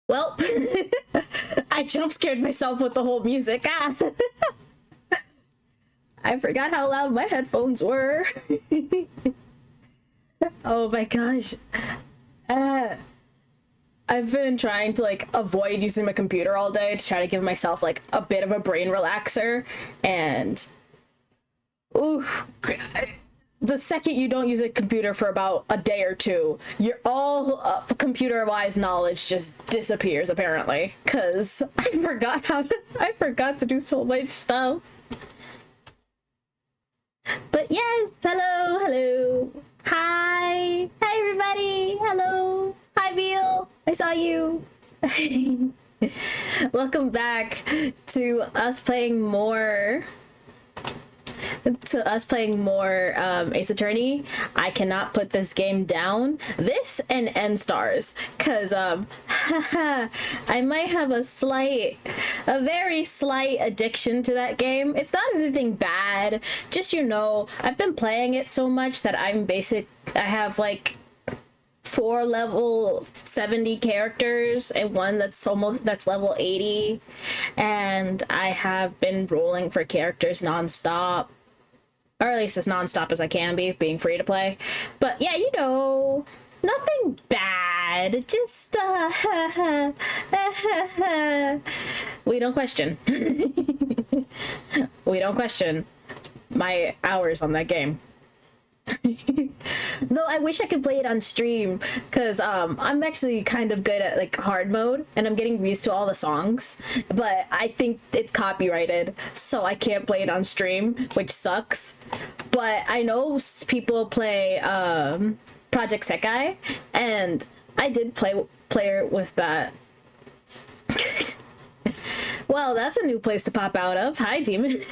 Well, I jump scared myself with the whole music. Ah. I forgot how loud my headphones were. Oh my gosh. Uh, I've been trying to like avoid using my computer all day to try to give myself like a bit of a brain relaxer. And ooh, the second you don't use a computer for about a day or two, your all computer-wise knowledge just disappears apparently. Cause I forgot to do so much stuff. But yes, hello, hello. Hi everybody. Hello. Hi Veal. I saw you. Welcome back to us playing more Ace Attorney. I cannot put this game down. This and End Stars, cause I might have a very slight addiction to that game. It's not anything bad, just I've been playing it so much that I have like 4 level 70 characters and one that's level 80, and I have been rolling for characters nonstop, or at least as nonstop as I can be, being free to play. But yeah, nothing bad, just we don't question. We don't question my hours on that game. Though I wish I could play it on stream, because I'm actually kind of good at like hard mode and I'm getting used to all the songs, but I think it's copyrighted, so I can't play it on stream, which sucks. But I know people play Project Sekai, and I did play with that. Well, that's a new place to pop out of. Hi, Demon.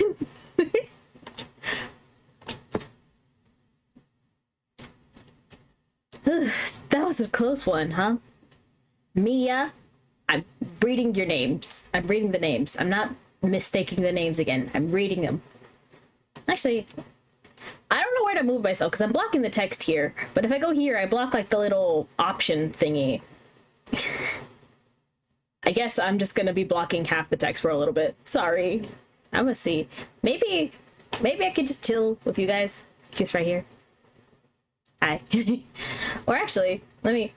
That was a close one, huh? Mia, I'm reading your names. I'm reading the names. I'm not mistaking the names again. I'm reading them. Actually, I don't know where to move myself because I'm blocking the text here. But if I go here, I block like the little option thingy. I guess I'm just gonna be blocking half the text for a little bit. Sorry. I'm gonna see. Maybe I could just chill with you guys. Just right here. Hi. Or actually, let me...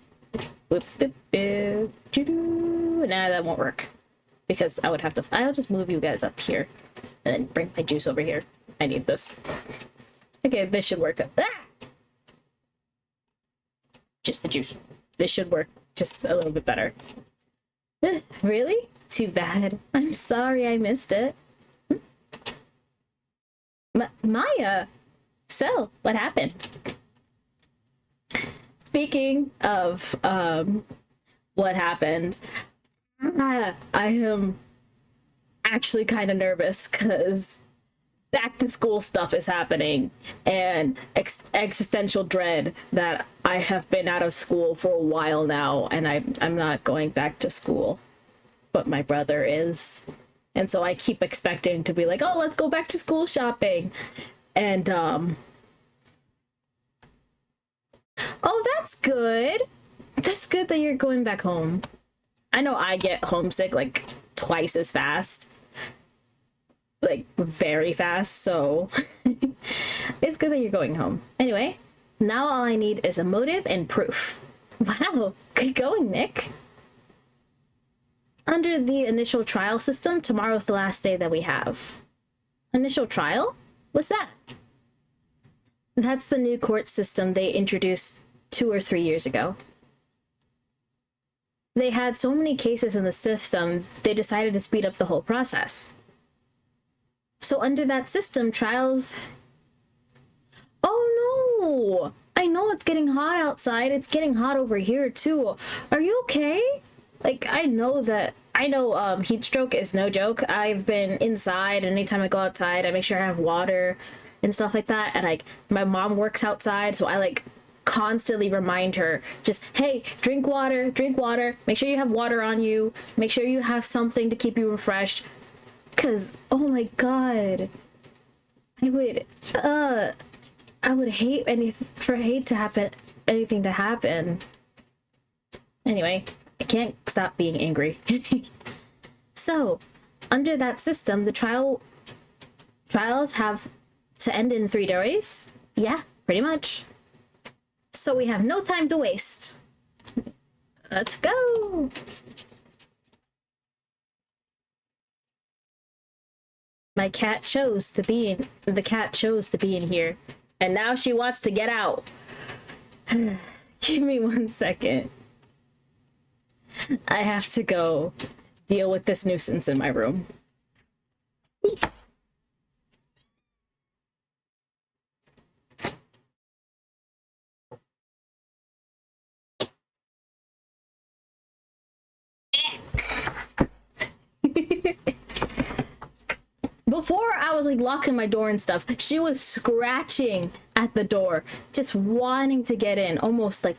Nah, that won't work. Because I would have to... I'll just move you guys up here. And then bring my juice over here. I need this. Okay, this should work. Ah! Just the juice. This should work just a little bit better. Really? Too bad. I'm sorry I missed it. Maya! So, what happened? Speaking of what happened, I am actually kind of nervous because back to school stuff is happening, and existential dread that I have been out of school for a while now, and I'm not going back to school, but my brother is, and so I keep expecting to be like, oh, let's go back to school shopping, and oh, that's good. That's good that you're going back home. I know I get homesick like twice as fast. Like very fast, so it's good that you're going home. Anyway, now all I need is a motive and proof. Wow, good going, Nick. Under the initial trial system, tomorrow's the last day that we have. Initial trial? What's that? That's the new court system they introduced 2 or 3 years ago. They had so many cases in the system, they decided to speed up the whole process. So under that system, trials... Oh no! I know it's getting hot outside, it's getting hot over here too. Are you okay? Like, I know heat stroke is no joke. I've been inside, and anytime I go outside, I make sure I have water and stuff like that, and like my mom works outside, so I like constantly remind her, just, hey, drink water, make sure you have water on you, make sure you have something to keep you refreshed, because oh my god, I would hate anything to happen. Anyway, I can't stop being angry. So, under that system, the trials have to end in 3 days? Yeah, pretty much. So we have no time to waste. Let's go! The cat chose to be in here. And now she wants to get out. Give me 1 second. I have to go deal with this nuisance in my room. Before I was like locking my door and stuff, she was scratching at the door, just wanting to get in, almost like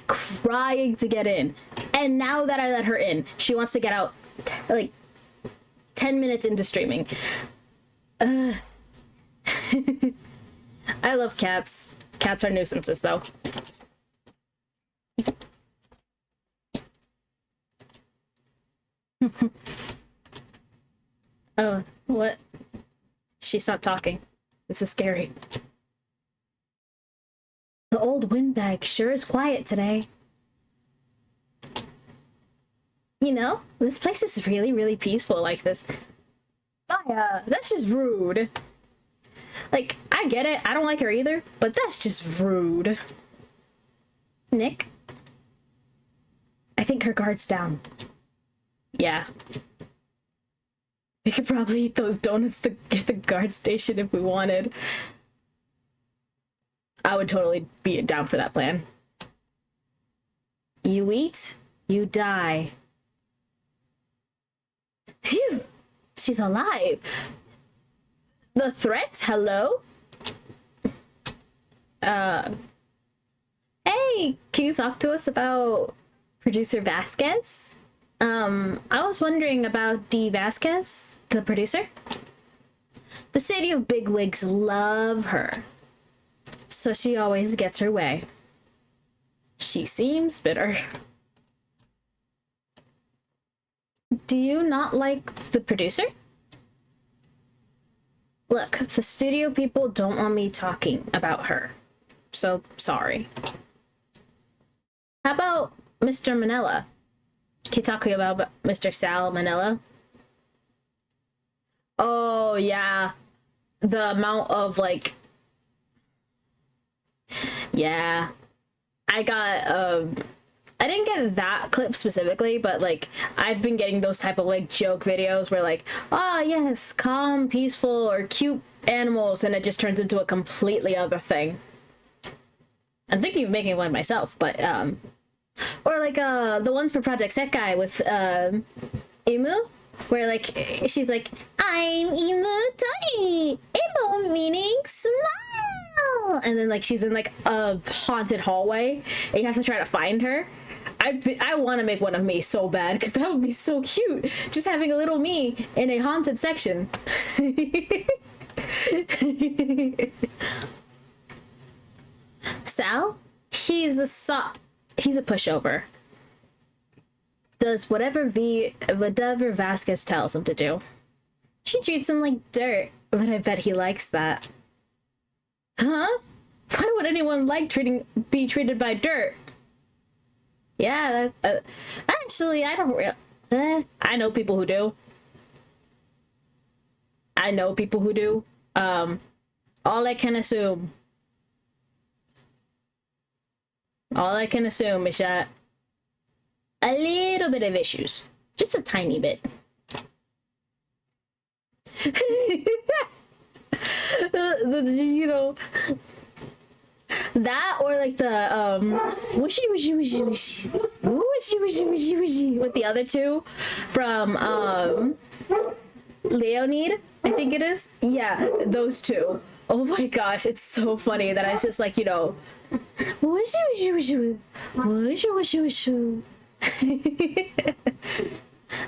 crying to get in. And now that I let her in, she wants to get out like 10 minutes into streaming. I love cats. Cats are nuisances though. Oh, what? She stopped talking. This is scary. The old windbag sure is quiet today. You know, this place is really, really peaceful like this. That's just rude. Like, I get it. I don't like her either, but that's just rude. Nick? I think her guard's down. Yeah. We could probably eat those donuts at the guard station if we wanted. I would totally be down for that plan. You eat, you die. Phew! She's alive! The threat? Hello? Hey! Can you talk to us about producer Vasquez? I was wondering about Dee Vasquez, the producer. The city of bigwigs love her, so she always gets her way. She seems bitter. Do you not like the producer? Look, the studio people don't want me talking about her, so sorry. How about Mr. Manila? Can you talk about Mr. Sal Manila? Oh, yeah. The amount of, like... Yeah. I didn't get that clip specifically, but, like, I've been getting those type of, like, joke videos where, like, ah, yes, calm, peaceful, or cute animals, and it just turns into a completely other thing. I'm thinking of making one myself, but, or like the ones for Project Sekai with Imu, where like she's like, I'm Imu Tori, Imu meaning smile, and then like she's in like a haunted hallway and you have to try to find her. I want to make one of me so bad because that would be so cute, just having a little me in a haunted section. Sal, he's a pushover. Does whatever Vasquez tells him to do. She treats him like dirt, but I bet he likes that. Huh? Why would anyone like be treated by dirt? Yeah, actually, I don't I know people who do. All I can assume is that a little bit of issues. Just a tiny bit. You know, that or like the wishy with the other two from Leonid, I think it is. Yeah, those two. Oh my gosh, it's so funny that I just like, you know,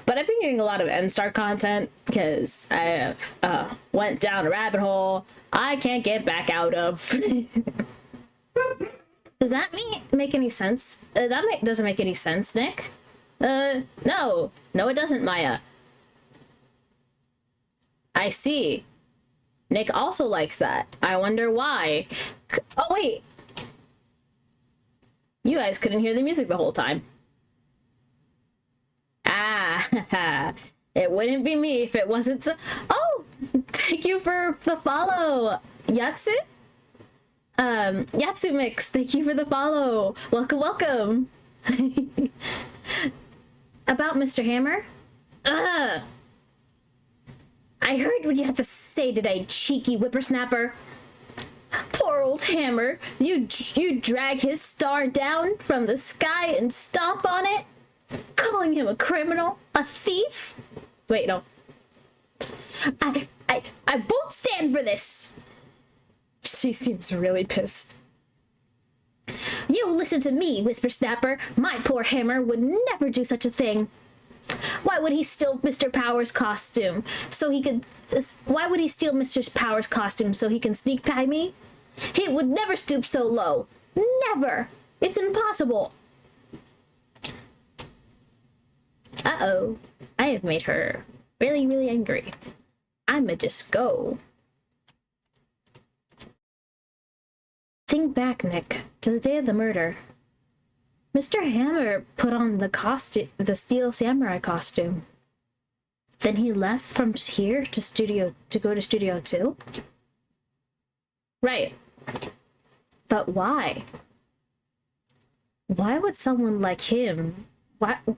but I've been getting a lot of N-Star content because I went down a rabbit hole I can't get back out of. Does that make any sense? Doesn't make any sense, Nick. No. No, it doesn't, Maya. I see. Nick also likes that. I wonder why. Oh, wait. You guys couldn't hear the music the whole time. Ah, it wouldn't be me if it wasn't so. Oh, thank you for the follow, Yatsu. Yatsu Mix, thank you for the follow. Welcome, welcome. About Mr. Hammer. I heard what you had to say today, cheeky whippersnapper. Poor old Hammer. You drag his star down from the sky and stomp on it, calling him a criminal, a thief. Wait, no. I won't stand for this. She seems really pissed. You listen to me, Whispersnapper. My poor Hammer would never do such a thing. Why would he steal Mr. Power's costume so he could... Why would he steal Mr. Power's costume so he can sneak by me? He would never stoop so low. Never. It's impossible. Uh-oh. I have made her really, really angry. I'ma just go. Think back, Nick, to the day of the murder. Mr. Hammer put on the Steel Samurai costume. Then he left from here to go to Studio 2? Right. But why? Why would someone like him...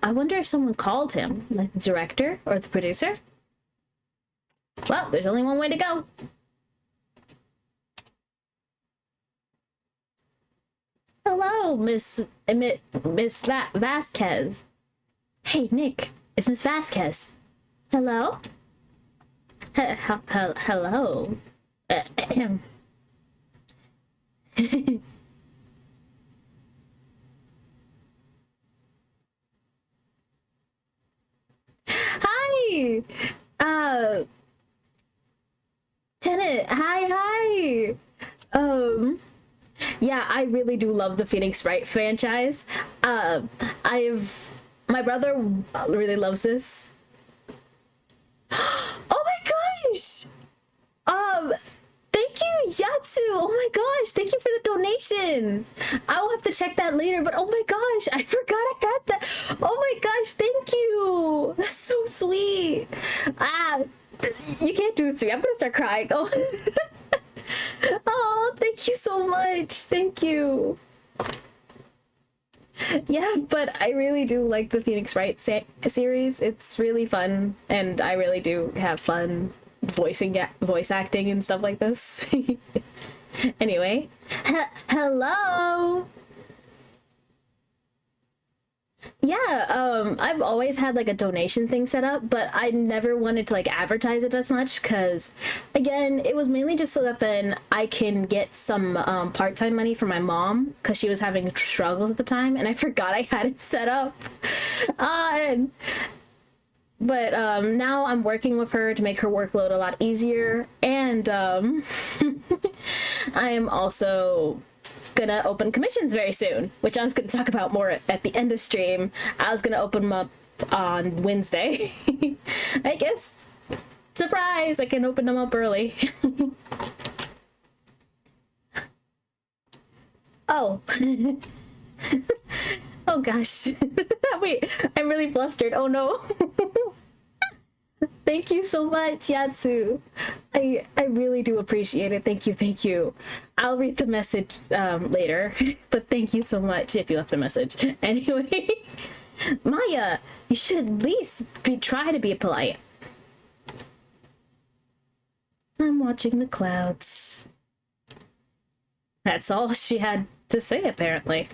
I wonder if someone called him, like the director or the producer? Well, there's only one way to go. Hello, Miss Vasquez. Hey, Nick, it's Miss Vasquez. Hello? Hello? Hi! Tenet, hi! Yeah, I really do love the Phoenix Wright franchise. My brother really loves this. Oh my gosh! Thank you, Yatsu! Oh my gosh, thank you for the donation! I will have to check that later, but oh my gosh, I forgot I had that! Oh my gosh, thank you! That's so sweet! You can't do this to me, I'm gonna start crying. Oh, oh, thank you so much! Thank you! Yeah, but I really do like the Phoenix Wright series. It's really fun, and I really do have fun voice acting and stuff like this. Anyway, hello. Yeah, I've always had like a donation thing set up, but I never wanted to like advertise it as much because, again, it was mainly just so that then I can get some part-time money for my mom because she was having struggles at the time, and I forgot I had it set up. But now I'm working with her to make her workload a lot easier, and I am also gonna open commissions very soon, which I was gonna talk about more at the end of stream. I was gonna open them up on Wednesday. I guess, surprise, I can open them up early. Oh. Oh gosh. Wait, I'm really flustered. Oh no. Thank you so much, Yatsu. I really do appreciate it. Thank you, thank you. I'll read the message later, but thank you so much if you left a message. Anyway, Maya, you should at least try to be polite. I'm watching the clouds. That's all she had to say, apparently.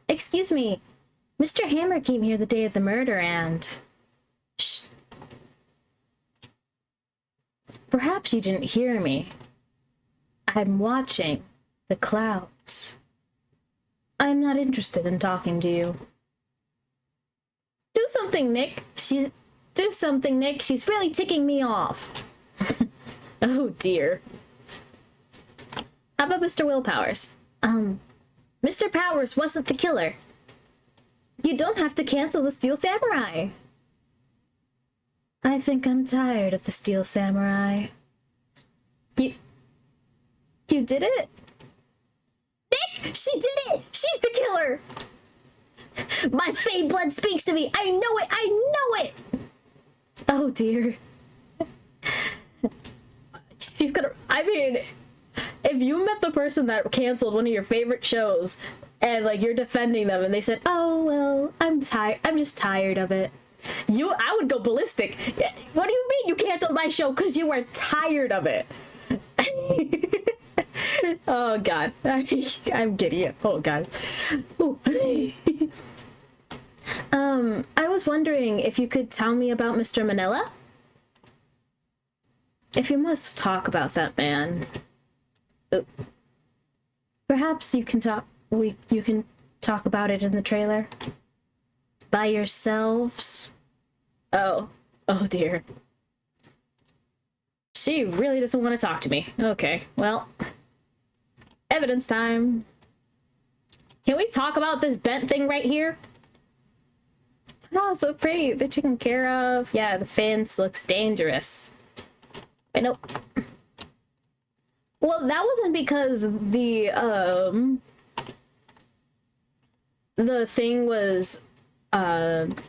Excuse me. Mr. Hammer came here the day of the murder and... Shh. Perhaps you didn't hear me. I'm watching the clouds. I'm not interested in talking to you. Do something, Nick. Do something, Nick. She's really ticking me off. Oh, dear. How about Mr. Willpowers? Mr. Powers wasn't the killer. You don't have to cancel the Steel Samurai. I think I'm tired of the Steel Samurai. You did it? Nick! She did it! She's the killer! My Fade blood speaks to me! I know it! I know it! Oh dear. She's gonna... I mean, if you met the person that canceled one of your favorite shows and like you're defending them and they said, oh well, I'm just tired of it. I would go ballistic. What do you mean you canceled my show? Because you were tired of it. Oh god. I'm giddy. Oh god. I was wondering if you could tell me about Mr. Manila? If you must talk about that man, perhaps you can talk about it in the trailer by yourselves. Oh dear. She really doesn't want to talk to me. Okay, well, evidence time. Can we talk about this bent thing right here? Oh, so pretty. They're taken care of. Yeah, the fence looks dangerous. I know. Well, that wasn't because the thing was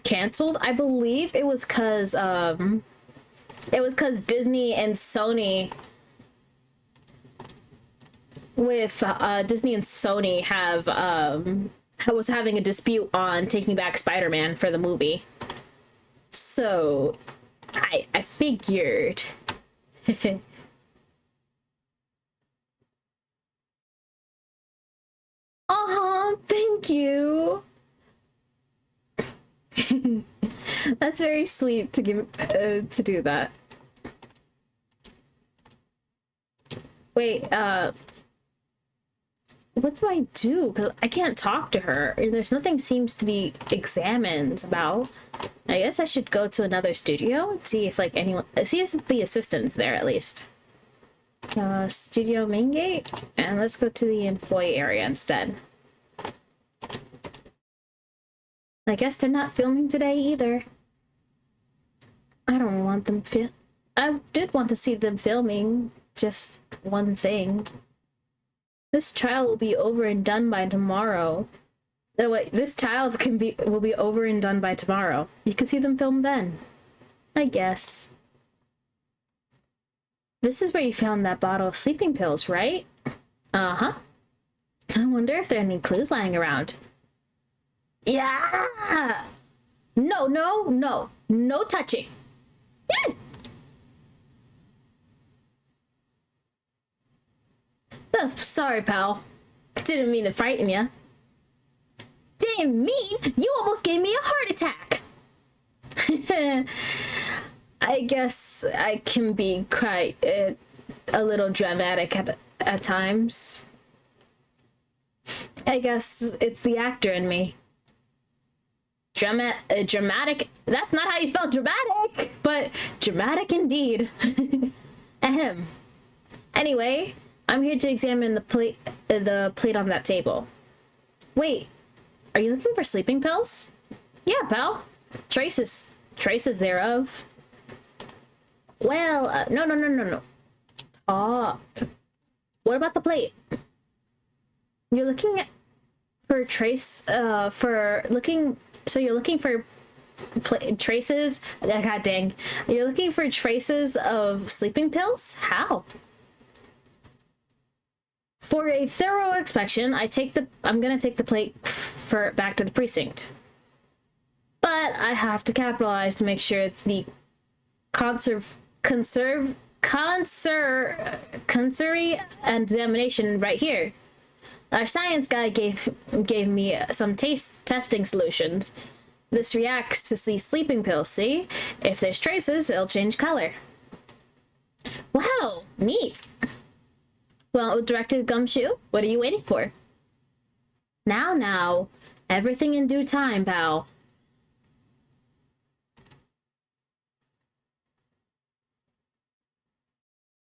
canceled. I believe it was because Disney and Sony was having a dispute on taking back Spider-Man for the movie. So I figured. Thank you. That's very sweet to give to do that. Wait, what do I do? Because I can't talk to her. There's nothing seems to be examined about. I guess I should go to another studio and see if like see if the assistant's there at least. Studio main gate, and let's go to the employee area instead. I guess they're not filming today either. I don't want them I did want to see them filming just one thing. This trial will be over and done by tomorrow. Oh wait, this trial will be over and done by tomorrow. You can see them film then. I guess. This is where you found that bottle of sleeping pills, right? Uh-huh. I wonder if there are any clues lying around. Yeah! No touching. Oh, sorry, pal. Didn't mean to frighten you. Didn't mean? You almost gave me a heart attack. I guess I can be quite a little dramatic at times. I guess it's the actor in me. Dramatic. That's not how you spell dramatic, but dramatic indeed. Ahem. Anyway, I'm here to examine the plate on that table. Wait, are you looking for sleeping pills? Yeah, pal. Traces thereof. Well, no. Talk. What about the plate? You're looking for you're looking for traces? God dang. You're looking for traces of sleeping pills? How? For a thorough inspection, I'm gonna take the plate back to the precinct. But I have to capitalize to make sure the conservatory examination right here. Our science guy gave me some testing solutions. This reacts to the sleeping pills, see? If there's traces, it'll change color. Wow, neat. Well, Director Gumshoe, what are you waiting for? Now, everything in due time, pal.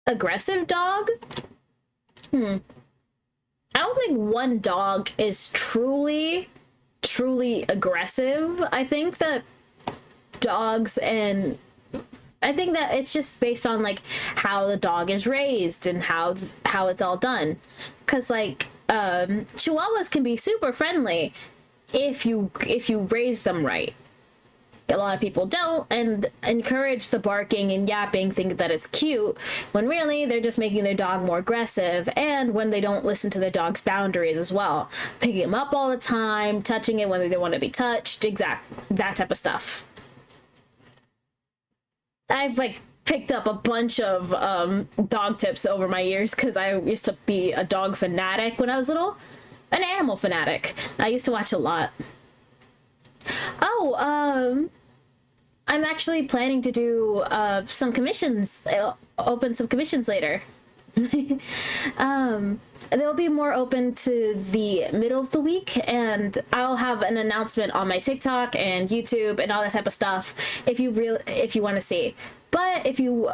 Aggressive dog? I I don't think one dog is truly aggressive. I think that dogs and I think that it's just based on like how the dog is raised and how it's all done. Cause like Chihuahuas can be super friendly if you raise them right. A lot of people don't and encourage the barking and yapping, think that it's cute, when really they're just making their dog more aggressive, and when they don't listen to their dog's boundaries as well. Picking him up all the time, touching it when they don't want to be touched, that type of stuff. I've like picked up a bunch of dog tips over my years because I used to be a dog fanatic when I was little. An animal fanatic. I used to watch a lot. Oh, I'm actually planning to do some commissions, open some commissions later. They'll be more open to the middle of the week, and I'll have an announcement on my TikTok and YouTube and all that type of stuff if you want to see. But if you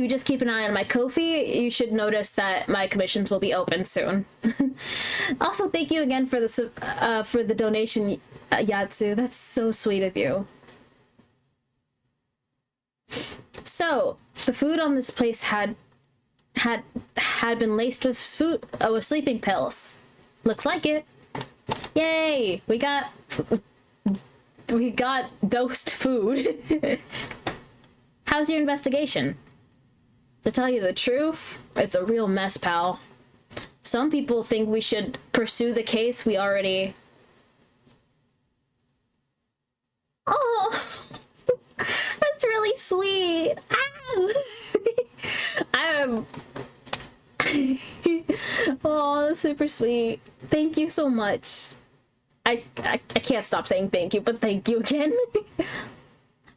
just keep an eye on my Ko-fi, you should notice that my commissions will be open soon. Also, thank you again for the donation, Yatsu. That's so sweet of you. So the food on this place had been laced with sleeping pills. Looks like it. Yay! We got dosed food. How's your investigation? To tell you the truth, it's a real mess, pal. Some people think we should pursue the case we already... Oh, that's really sweet. Oh, that's super sweet. Thank you so much. I can't stop saying thank you, but thank you again.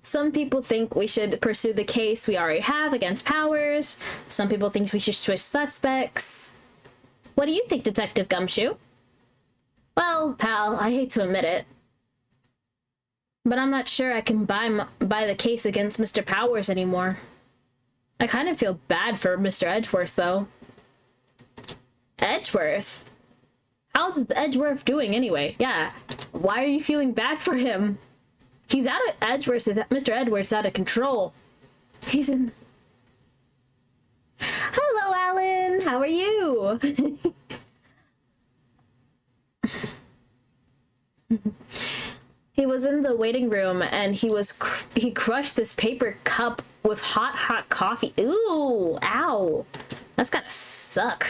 Some people think we should pursue the case we already have against Powers. Some people think we should switch suspects. What do you think, Detective Gumshoe? Well, pal, I hate to admit it, but I'm not sure I can buy the case against Mr. Powers anymore. I kind of feel bad for Mr. Edgeworth, though. Edgeworth? How's Edgeworth doing anyway? Yeah, why are you feeling bad for him? He's out of Mr. Edgeworth's out of control. He's in... Hello, Alan! How are you? He was in the waiting room and he crushed this paper cup with hot coffee. Ooh, ow. That's gotta suck.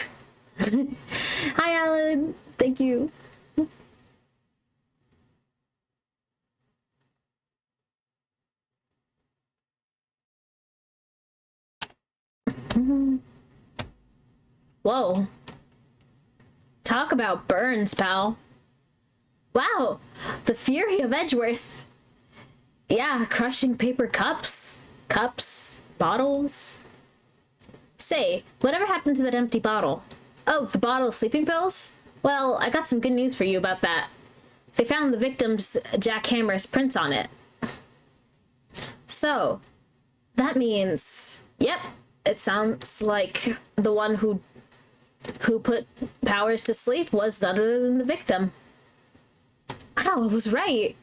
Hi, Alan. Thank you. Whoa. Talk about burns, pal. Wow, the fury of Edgeworth. Yeah, crushing paper cups, bottles. Say, whatever happened to that empty bottle? Oh, the bottle of sleeping pills? Well, I got some good news for you about that. They found the victim's jackhammer's prints on it. So, that means, yep, it sounds like the one who put Powers to sleep was none other than the victim. Wow, I was right.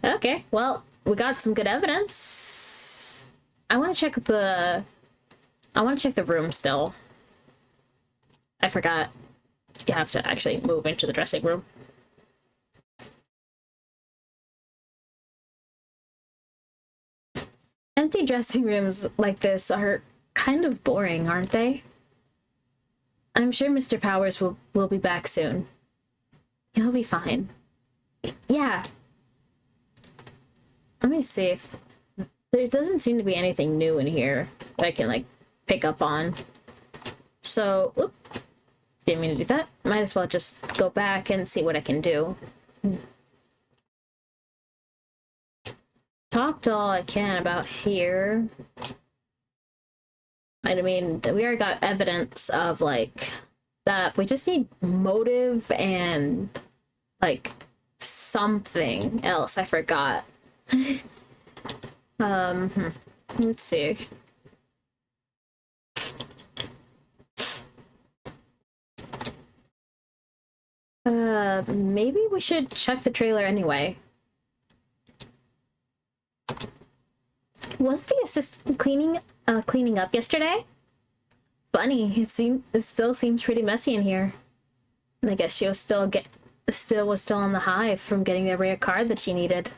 Okay, well, we got some good evidence. I want to check the room still. I forgot. You have to actually move into the dressing room. Empty dressing rooms like this are kind of boring, aren't they? I'm sure Mr. Powers will be back soon. He'll be fine. Yeah. Let me see if... There doesn't seem to be anything new in here that I can, like, pick up on. So, whoop. Didn't mean to do that. Might as well just go back and see what I can do. Talked all I can about here. I mean, we already got evidence of, like, that. We just need motive and, like, something else. I forgot. Let's see. maybe we should check the trailer anyway. Was the assistant cleaning up yesterday? Funny, it still seems pretty messy in here. I guess she was still on the high from getting the rare card that she needed.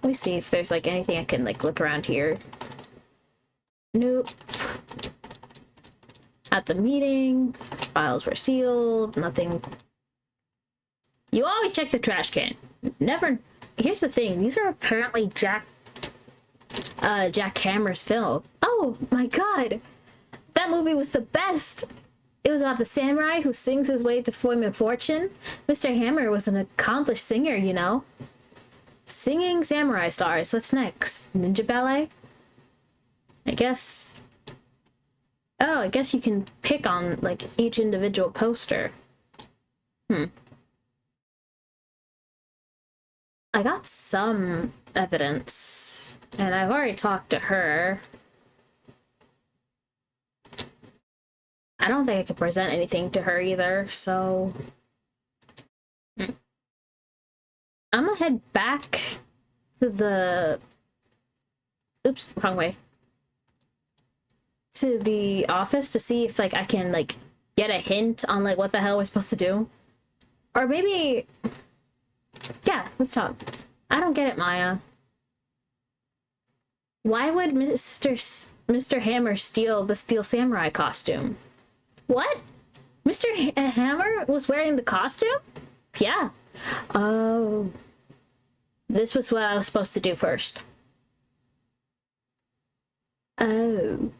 Let me see if there's like anything I can like look around here. Nope. At the meeting, files were sealed, nothing. You always check the trash can. Never. Here's the thing, these are apparently Jack Hammer's film. Oh my god! That movie was the best! It was about the samurai who sings his way to fame and fortune. Mr. Hammer was an accomplished singer, you know. Singing samurai stars. What's next? Ninja ballet? I guess... Oh, I guess you can pick on, like, each individual poster. I got some evidence, and I've already talked to her. I don't think I could present anything to her either, so... I'm gonna head back to the... Oops, wrong way. To the office to see if, like, I can, like, get a hint on, like, what the hell we're supposed to do. Or maybe... Yeah, let's talk. I don't get it, Maya. Why would Mr. Hammer steal the Steel Samurai costume? What? Mr. Hammer was wearing the costume? Yeah. Oh. This was what I was supposed to do first. Oh.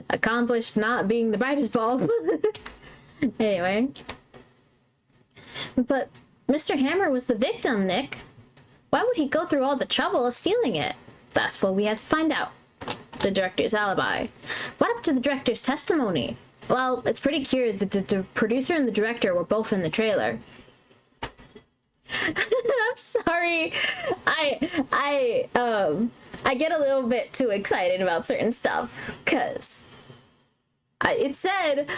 Accomplished not being the brightest bulb. Anyway. But Mr. Hammer was the victim, Nick. Why would he go through all the trouble of stealing it? That's what we have to find out. The director's alibi. What happened to the director's testimony? Well, it's pretty clear that the producer and the director were both in the trailer. I'm sorry. I get a little bit too excited about certain stuff, because it said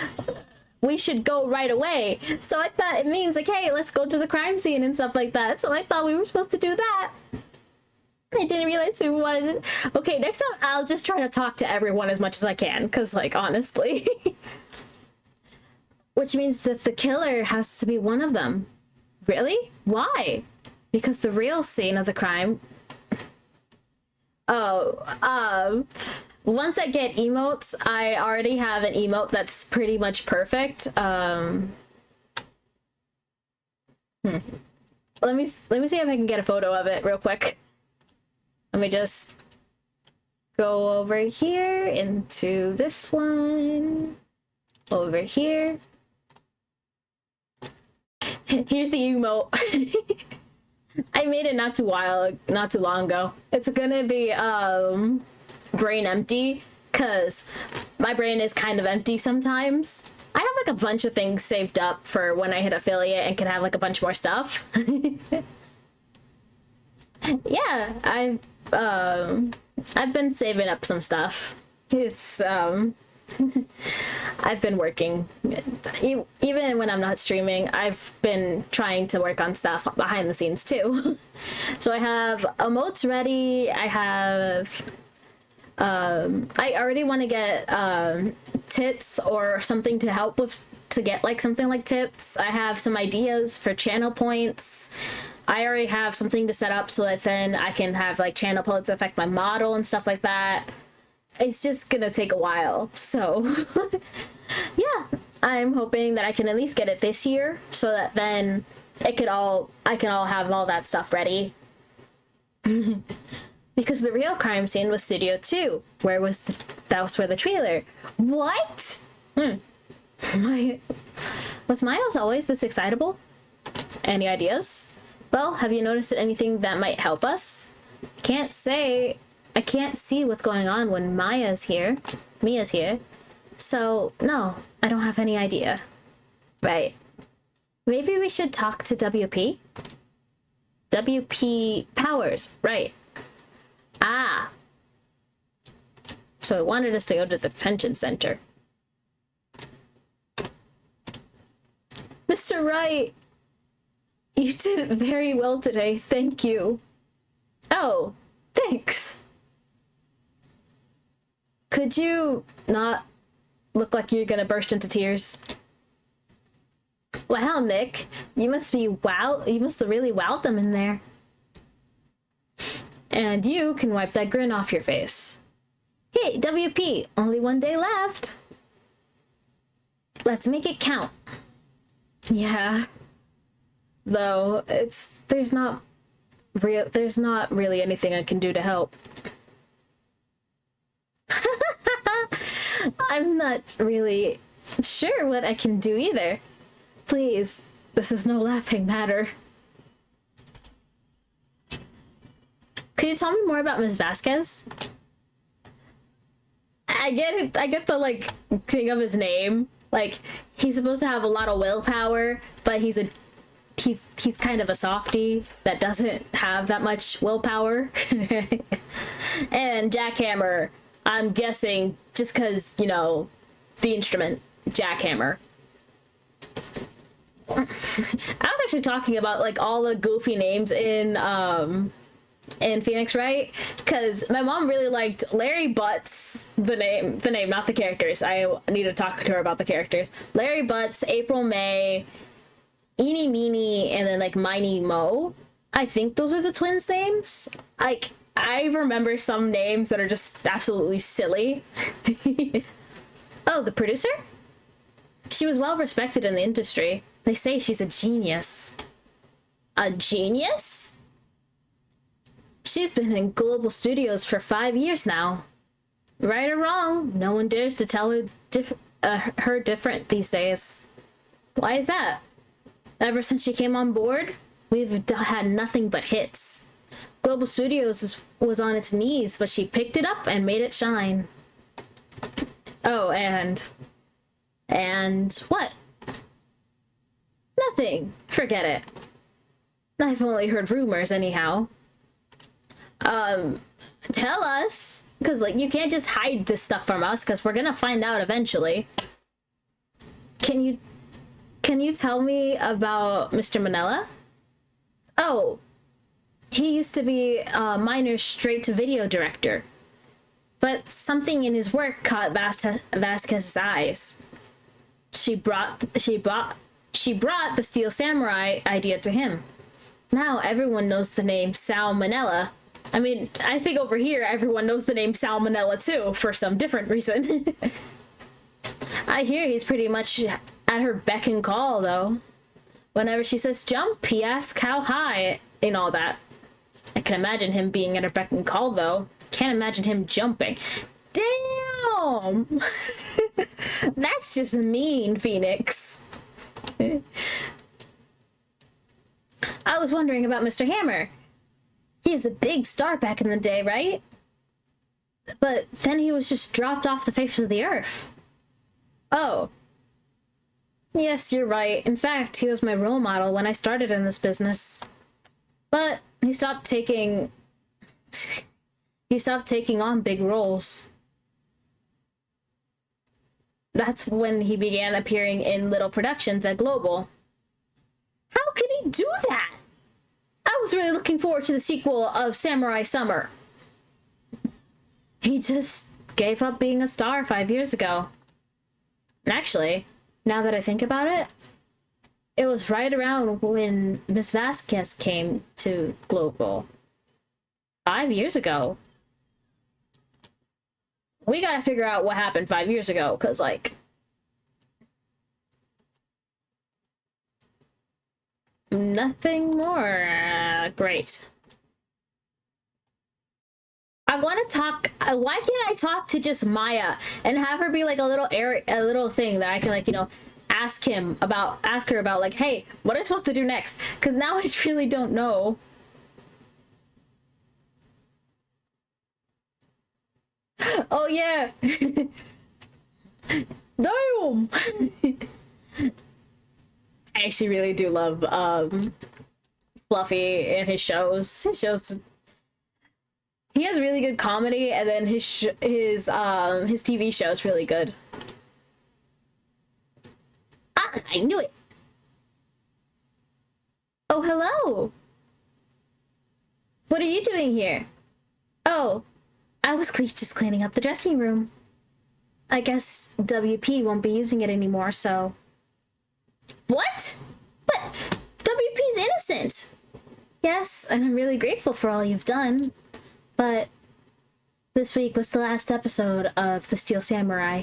we should go right away. So I thought it means, like, hey, let's go to the crime scene and stuff like that. So I thought we were supposed to do that. I didn't realize we wanted it. Okay, next time I'll just try to talk to everyone as much as I can, because, like, honestly. Which means that the killer has to be one of them. Really? Why? Because the real scene of the crime... Oh, once I get emotes, I already have an emote that's pretty much perfect. Let me see if I can get a photo of it real quick. Let me just go over here into this one. Over here. Here's the emote. I made it not too long ago. It's gonna be brain empty, cause my brain is kind of empty sometimes. I have like a bunch of things saved up for when I hit affiliate and can have like a bunch more stuff. Yeah, I've been saving up some stuff. It's I've been working. Even when I'm not streaming, I've been trying to work on stuff behind the scenes too. So I have emotes ready. I have I already want to get tits or something to help with, to get like something like tips. I have some ideas for channel points. I already have something to set up so that then I can have like channel points affect my model and stuff like that. It's just gonna take a while, so yeah, I'm hoping that I can at least get it this year so that then I can all have all that stuff ready. Because the real crime scene was Studio 2. That was where the trailer. What? Was Miles always this excitable? Any ideas? Well, have you noticed anything that might help us? I can't see what's going on when Mia's here. So, no, I don't have any idea. Right. Maybe we should talk to WP? WP Powers, right. Ah. So it wanted us to go to the detention center. Mr. Wright, you did it very well today. Thank you. Oh, thanks. Could you not look like you're gonna burst into tears? Wow, Nick, you must have really wowed them in there. And you can wipe that grin off your face. Hey, WP, only one day left. Let's make it count. Yeah. Though there's not really anything I can do to help. I'm not really sure what I can do either. Please, this is no laughing matter. Could you tell me more about Ms. Vasquez? I get it. I get the, like, thing of his name. Like, he's supposed to have a lot of willpower, but he's kind of a softie that doesn't have that much willpower. And Jackhammer, I'm guessing just because, you know, the instrument, Jackhammer. I was actually talking about, like, all the goofy names in Phoenix Wright, because my mom really liked Larry Butts, the name, not the characters. I need to talk to her about the characters. Larry Butts, April May, Eeny Meeny, and then, like, Miney Mo. I think those are the twins' names. Like, I remember some names that are just absolutely silly. Oh, the producer? She was well respected in the industry. They say she's a genius. A genius? She's been in Global Studios for 5 years now. Right or wrong, no one dares to tell her different these days. Why is that? Ever since she came on board, we've had nothing but hits. Global Studios was on its knees, but she picked it up and made it shine. Oh, and what? Nothing. Forget it. I've only heard rumors anyhow. Tell us, because, like, you can't just hide this stuff from us, because we're gonna find out eventually. Can you tell me about Mr. Manila? Oh, he used to be Miner's straight-to-video director, but something in his work caught Vasquez's eyes. She brought the Steel Samurai idea to him. Now everyone knows the name Sal Manella. I mean, I think over here everyone knows the name Sal Manella too, for some different reason. I hear he's pretty much at her beck and call, though. Whenever she says jump, he asks how high and all that. I can imagine him being at her beck and call, though. Can't imagine him jumping. Damn! That's just mean, Phoenix. I was wondering about Mr. Hammer. He was a big star back in the day, right? But then he was just dropped off the face of the earth. Oh. Yes, you're right. In fact, he was my role model when I started in this business. But he stopped taking on big roles. That's when he began appearing in little productions at Global. How can he do that? I was really looking forward to the sequel of Samurai Summer. He just gave up being a star 5 years ago. And actually, now that I think about it, it was right around when Miss Vasquez came to Global. 5 years ago. We gotta figure out what happened 5 years ago, because, like... nothing more. Great. I want to talk. Why can't I talk to just Maya and have her be like a little thing that I can, like, you know, ask her about, like, hey, what am I supposed to do next? Because now I really don't know. Oh yeah. Damn. I actually really do love Fluffy and his shows. He has really good comedy, and then his TV show is really good. Ah, I knew it. Oh, hello. What are you doing here? Oh, I was just cleaning up the dressing room. I guess WP won't be using it anymore, so... What? But WP's innocent! Yes, and I'm really grateful for all you've done. But this week was the last episode of The Steel Samurai.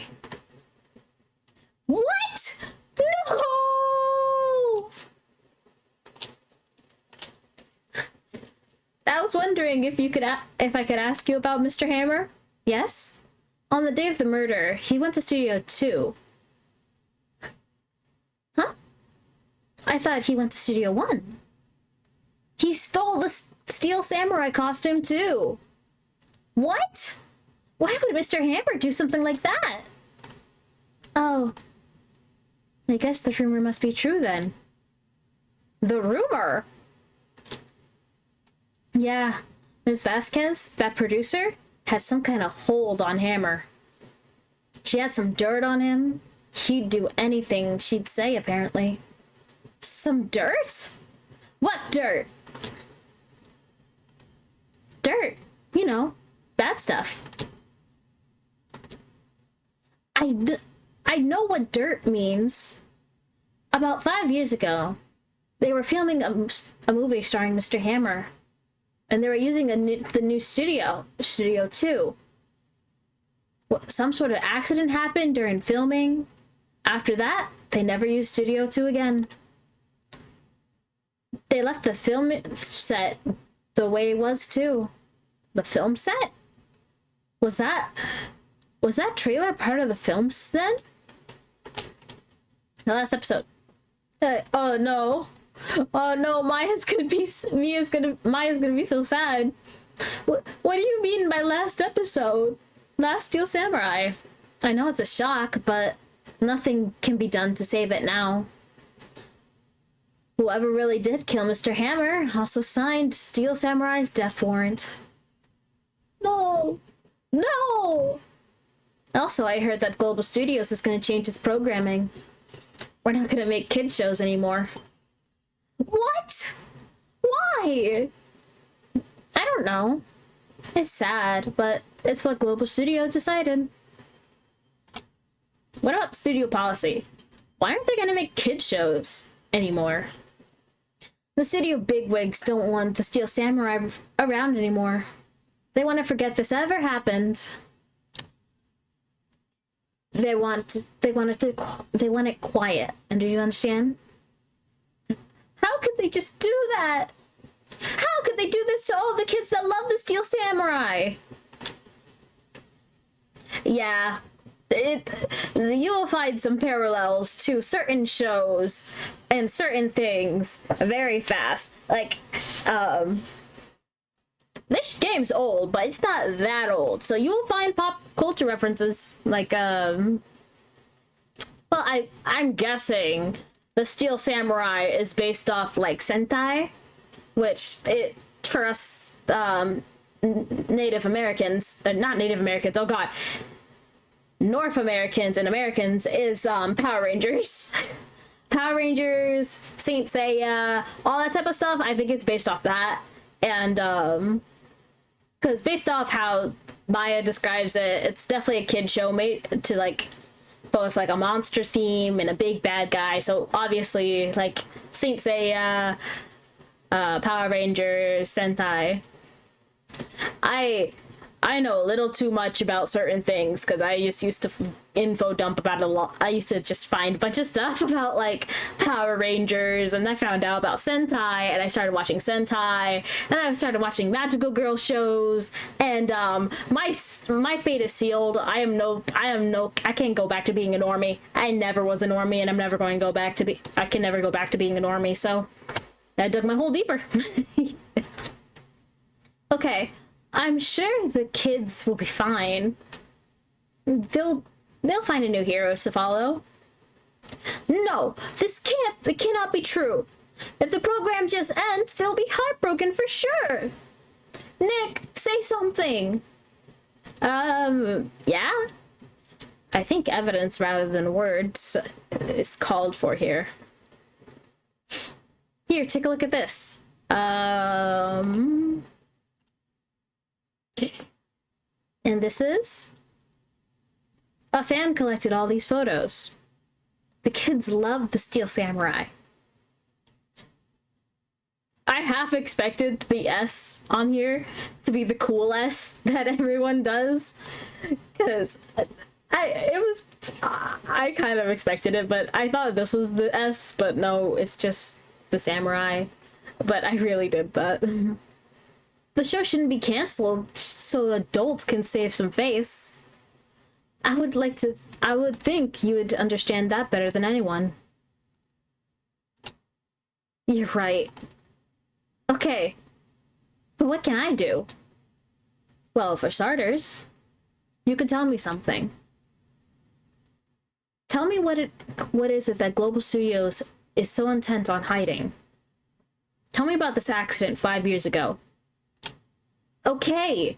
What? No! I was wondering if I could ask you about Mr. Hammer. Yes? On the day of the murder, he went to Studio 2. Huh? I thought he went to Studio 1. He stole the Steel Samurai costume too. What? Why would Mr. Hammer do something like that? Oh. I guess the rumor must be true then. The rumor? Yeah. Ms. Vasquez, that producer, had some kind of hold on Hammer. She had some dirt on him. He'd do anything she'd say, apparently. Some dirt? What dirt? Dirt. You know, bad stuff. I know what dirt means. About 5 years ago, they were filming a movie starring Mr. Hammer. And they were using the new Studio 2. Some sort of accident happened during filming. After that, they never used Studio 2 again. They left the film set the way it was too. The film set? Was that trailer part of the films then? The last episode. Oh no. Oh no, Maya's gonna be so sad. What do you mean by last episode? Last Steel Samurai. I know it's a shock, but nothing can be done to save it now. Whoever really did kill Mr. Hammer also signed Steel Samurai's death warrant. No! No! Also, I heard that Global Studios is going to change its programming. We're not going to make kid shows anymore. What? Why? I don't know. It's sad, but it's what Global Studios decided. What about studio policy? Why aren't they going to make kid shows anymore? The studio bigwigs don't want the Steel Samurai around anymore. They want to forget this ever happened. They want it quiet. And do you understand? How could they just do that? How could they do this to all the kids that love the Steel Samurai? Yeah, you will find some parallels to certain shows and certain things very fast. Like, this game's old, but it's not that old, so you will find pop culture references. Like, well, I'm guessing the Steel Samurai is based off, like, Sentai, which, for us, Native Americans, not Native Americans, oh god, North Americans and Americans is, Power Rangers. Power Rangers, Saint Seiya, all that type of stuff, I think it's based off that. And, because based off how Maya describes it, it's definitely a kid show made to, like, both, like, a monster theme and a big bad guy. So, obviously, like, Saint Seiya, Power Rangers, Sentai. I know a little too much about certain things because I just used to info dump about it a lot. I used to just find a bunch of stuff about, like, Power Rangers, and I found out about Sentai, and I started watching Sentai, and I started watching magical girl shows, and my fate is sealed. I can't go back to being a normie. I never was a normie, and I'm never going to go back to I can never go back to being a normie. So I dug my hole deeper. Okay. I'm sure the kids will be fine. They'll find a new hero to follow. No, it cannot be true. If the program just ends, they'll be heartbroken for sure. Nick, say something. Yeah? I think evidence rather than words is called for here. Here, take a look at this. And this is? A fan collected all these photos. The kids love the Steel Samurai. I half expected the S on here to be the cool S that everyone does, because I kind of expected it, but I thought this was the S, but no, it's just the samurai. But I really did that. The show shouldn't be canceled so adults can save some face. I would think you would understand that better than anyone. You're right. Okay, but what can I do? Well, for starters, you could tell me something. Tell me what is it that Global Studios is so intent on hiding? Tell me about this accident 5 years ago. Okay.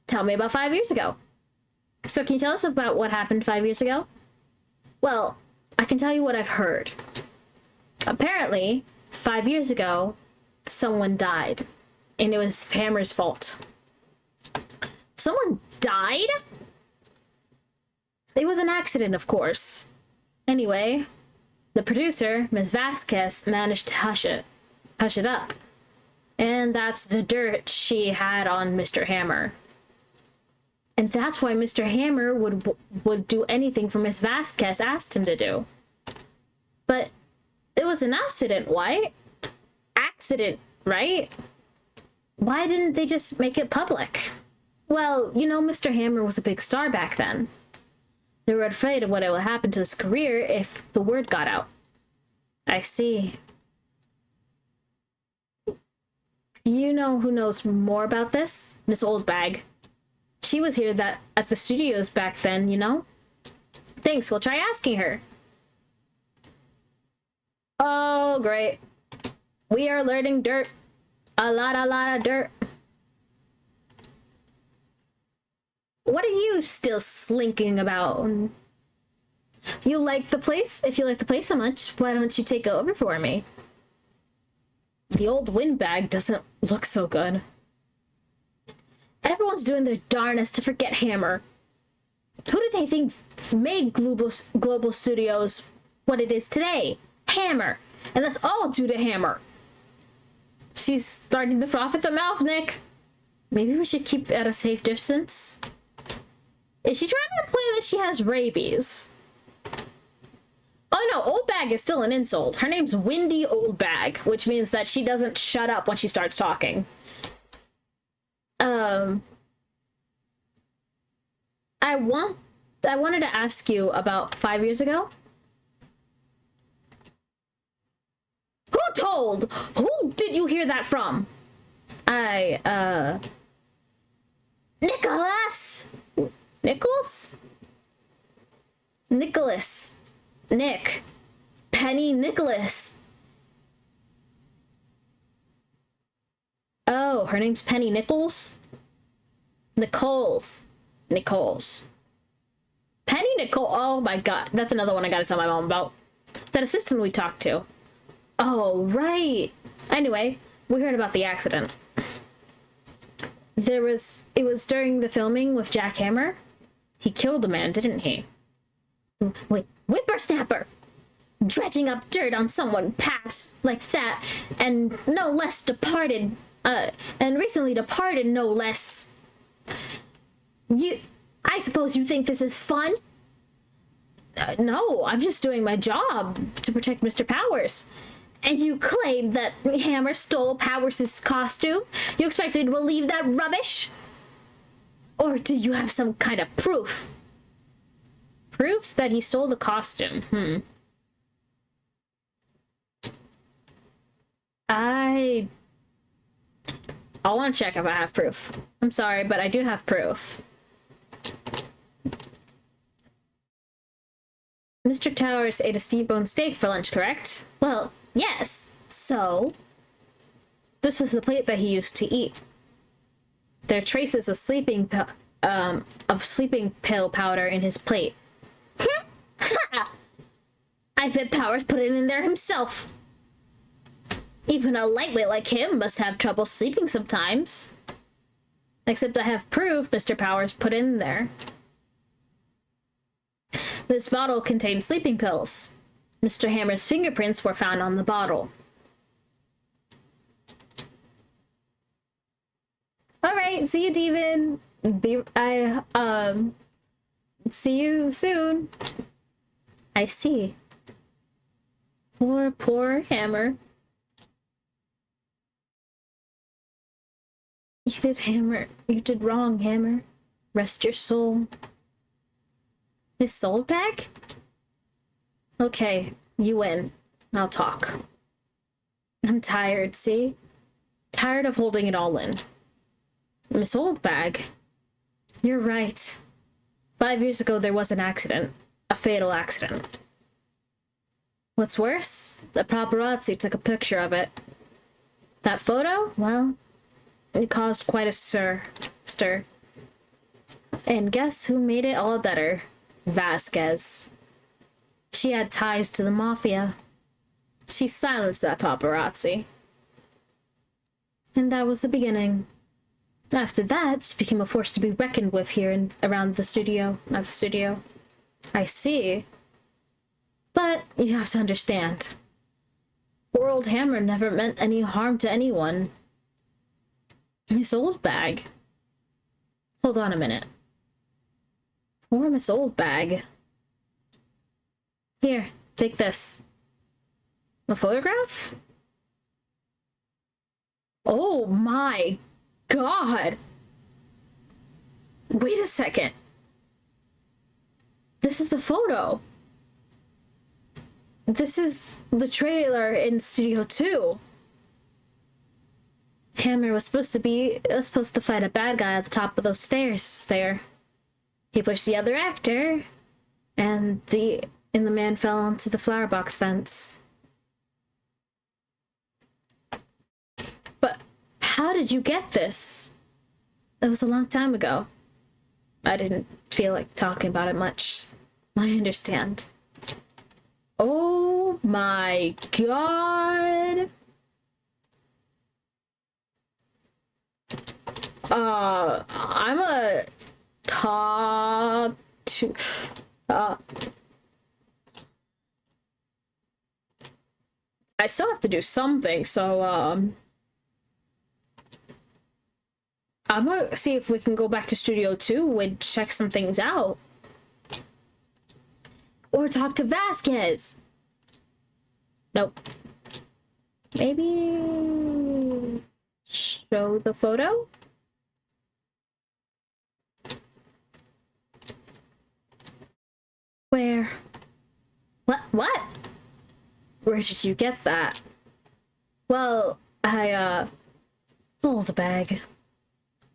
Tell me about 5 years ago. So can you tell us about what happened 5 years ago? Well, I can tell you what I've heard. Apparently, 5 years ago, someone died, and it was Hammer's fault. Someone died? It was an accident, of course. Anyway, the producer, Ms. Vasquez, managed to hush it up. And that's the dirt she had on Mr. Hammer. And that's why Mr. Hammer would do anything for Ms. Vasquez asked him to do. But it was an accident, right? Right? Why didn't they just make it public? Well, you know, Mr. Hammer was a big star back then. They were afraid of what would happen to his career if the word got out. I see. You know who knows more about this? Miss Oldbag. She was here at the studios back then, you know? Thanks, we'll try asking her. Oh, great. We are learning dirt. A lot of dirt. What are you still slinking about? You like the place? If you like the place so much, why don't you take over for me? The old windbag doesn't look so good. Everyone's doing their darnest to forget Hammer. Who do they think made Global Studios what it is today? Hammer. And that's all due to Hammer. She's starting to froth at the mouth, Nick. Maybe we should keep at a safe distance. Is she trying to play that she has rabies? Oh no, Oldbag is still an insult. Her name's Windy Oldbag, which means that she doesn't shut up when she starts talking. I wanted to ask you about 5 years ago. Who told? Who did you hear that from? Nicholas? Nichols? Nicholas. Nick. Penny Nicholas. Oh, her name's Penny Nichols? Nichols. Penny Nicole. Oh my god. That's another one I gotta tell my mom about. That assistant we talked to. Oh, right. Anyway, we heard about the accident. It was during the filming with Jack Hammer. He killed a man, didn't he? Wait, whippersnapper! Dredging up dirt on someone past like that, and no less departed, and recently departed, no less. I suppose you think this is fun? No, I'm just doing my job to protect Mr. Powers. And you claim that Hammer stole Powers' costume? You expect me to believe that rubbish? Or do you have some kind of proof? Proof that he stole the costume? I'll want to check if I have proof. I'm sorry, but I do have proof. Mr. Towers ate a T-bone steak for lunch, correct? Well, yes. So? This was the plate that he used to eat. There are traces of sleeping pill powder in his plate. I bet Powers put it in there himself. Even a lightweight like him must have trouble sleeping sometimes. Except I have proof Mr. Powers put it in there. This bottle contained sleeping pills. Mr. Hammer's fingerprints were found on the bottle. Alright, see you, Demon. See you soon. I see. Poor Hammer. You did wrong, Hammer. Rest your soul. His soul back? Okay, you win. I'll talk. I'm tired, see? Tired of holding it all in. Miss Oldbag. You're right. 5 years ago there was an accident. A fatal accident. What's worse, the paparazzi took a picture of it. That photo? Well, it caused quite a stir. And guess who made it all better? Vasquez. She had ties to the mafia. She silenced that paparazzi. And that was the beginning. After that, she became a force to be reckoned with here and around the studio. At the studio. I see. But you have to understand. Poor old Hammer never meant any harm to anyone. Miss Oldbag. Hold on a minute. Poor Miss Oldbag. Here, take this. A photograph? Oh my God! Wait a second. This is the photo. This is the trailer in Studio 2. Hammer was supposed to fight a bad guy at the top of those stairs there. He pushed the other actor, and the man fell onto the flower box fence. But how did you get this? It was a long time ago. I didn't feel like talking about it much. I understand. Oh my God. I'm a talk to I still have to do something, so I'm gonna see if we can go back to Studio 2 and check some things out. Or talk to Vasquez. Nope. Maybe show the photo? Where? What? Where did you get that? Well, hold the bag.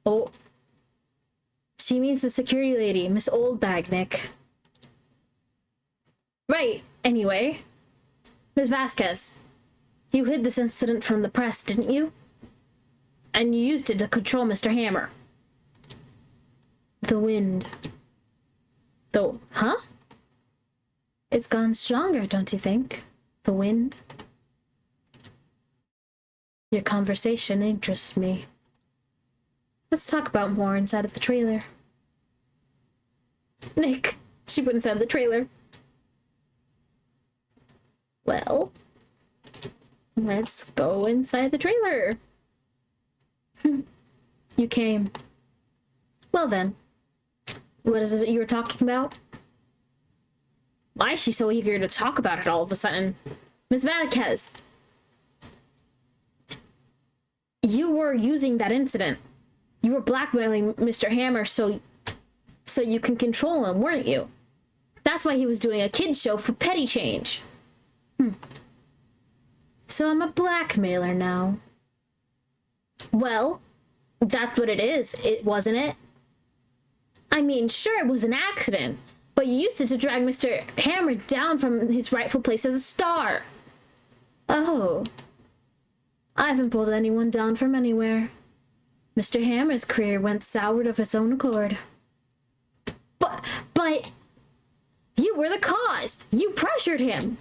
Oh. She means the security lady, Miss Oldbag, Nick. Right, anyway. Ms. Vasquez, you hid this incident from the press, didn't you? And you used it to control Mr. Hammer. The wind. Huh? It's gone stronger, don't you think? The wind? Your conversation interests me. Let's talk about more inside of the trailer. Nick, she went inside the trailer. Well, let's go inside the trailer. You came. Well then, what is it you were talking about? Why is she so eager to talk about it all of a sudden? Miss Vasquez, you were using that incident. You were blackmailing Mr. Hammer so you can control him, weren't you? That's why he was doing a kid's show for petty change. So I'm a blackmailer now. Well, that's what it is, wasn't it? I mean, sure, it was an accident, but you used it to drag Mr. Hammer down from his rightful place as a star. Oh. I haven't pulled anyone down from anywhere. Mr. Hammer's career went soured of its own accord. But you were the cause. You pressured him.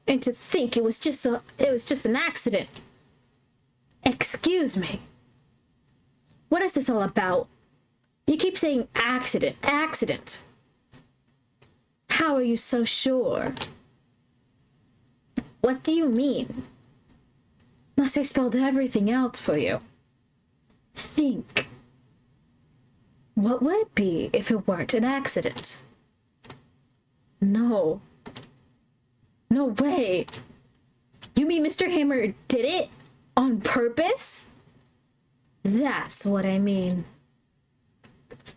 And to think it was just an accident. Excuse me. What is this all about? You keep saying accident. How are you so sure? What do you mean? Must I spelled everything out for you? Think. What would it be if it weren't an accident? No. No way. You mean Mr. Hammer did it on purpose? That's what I mean.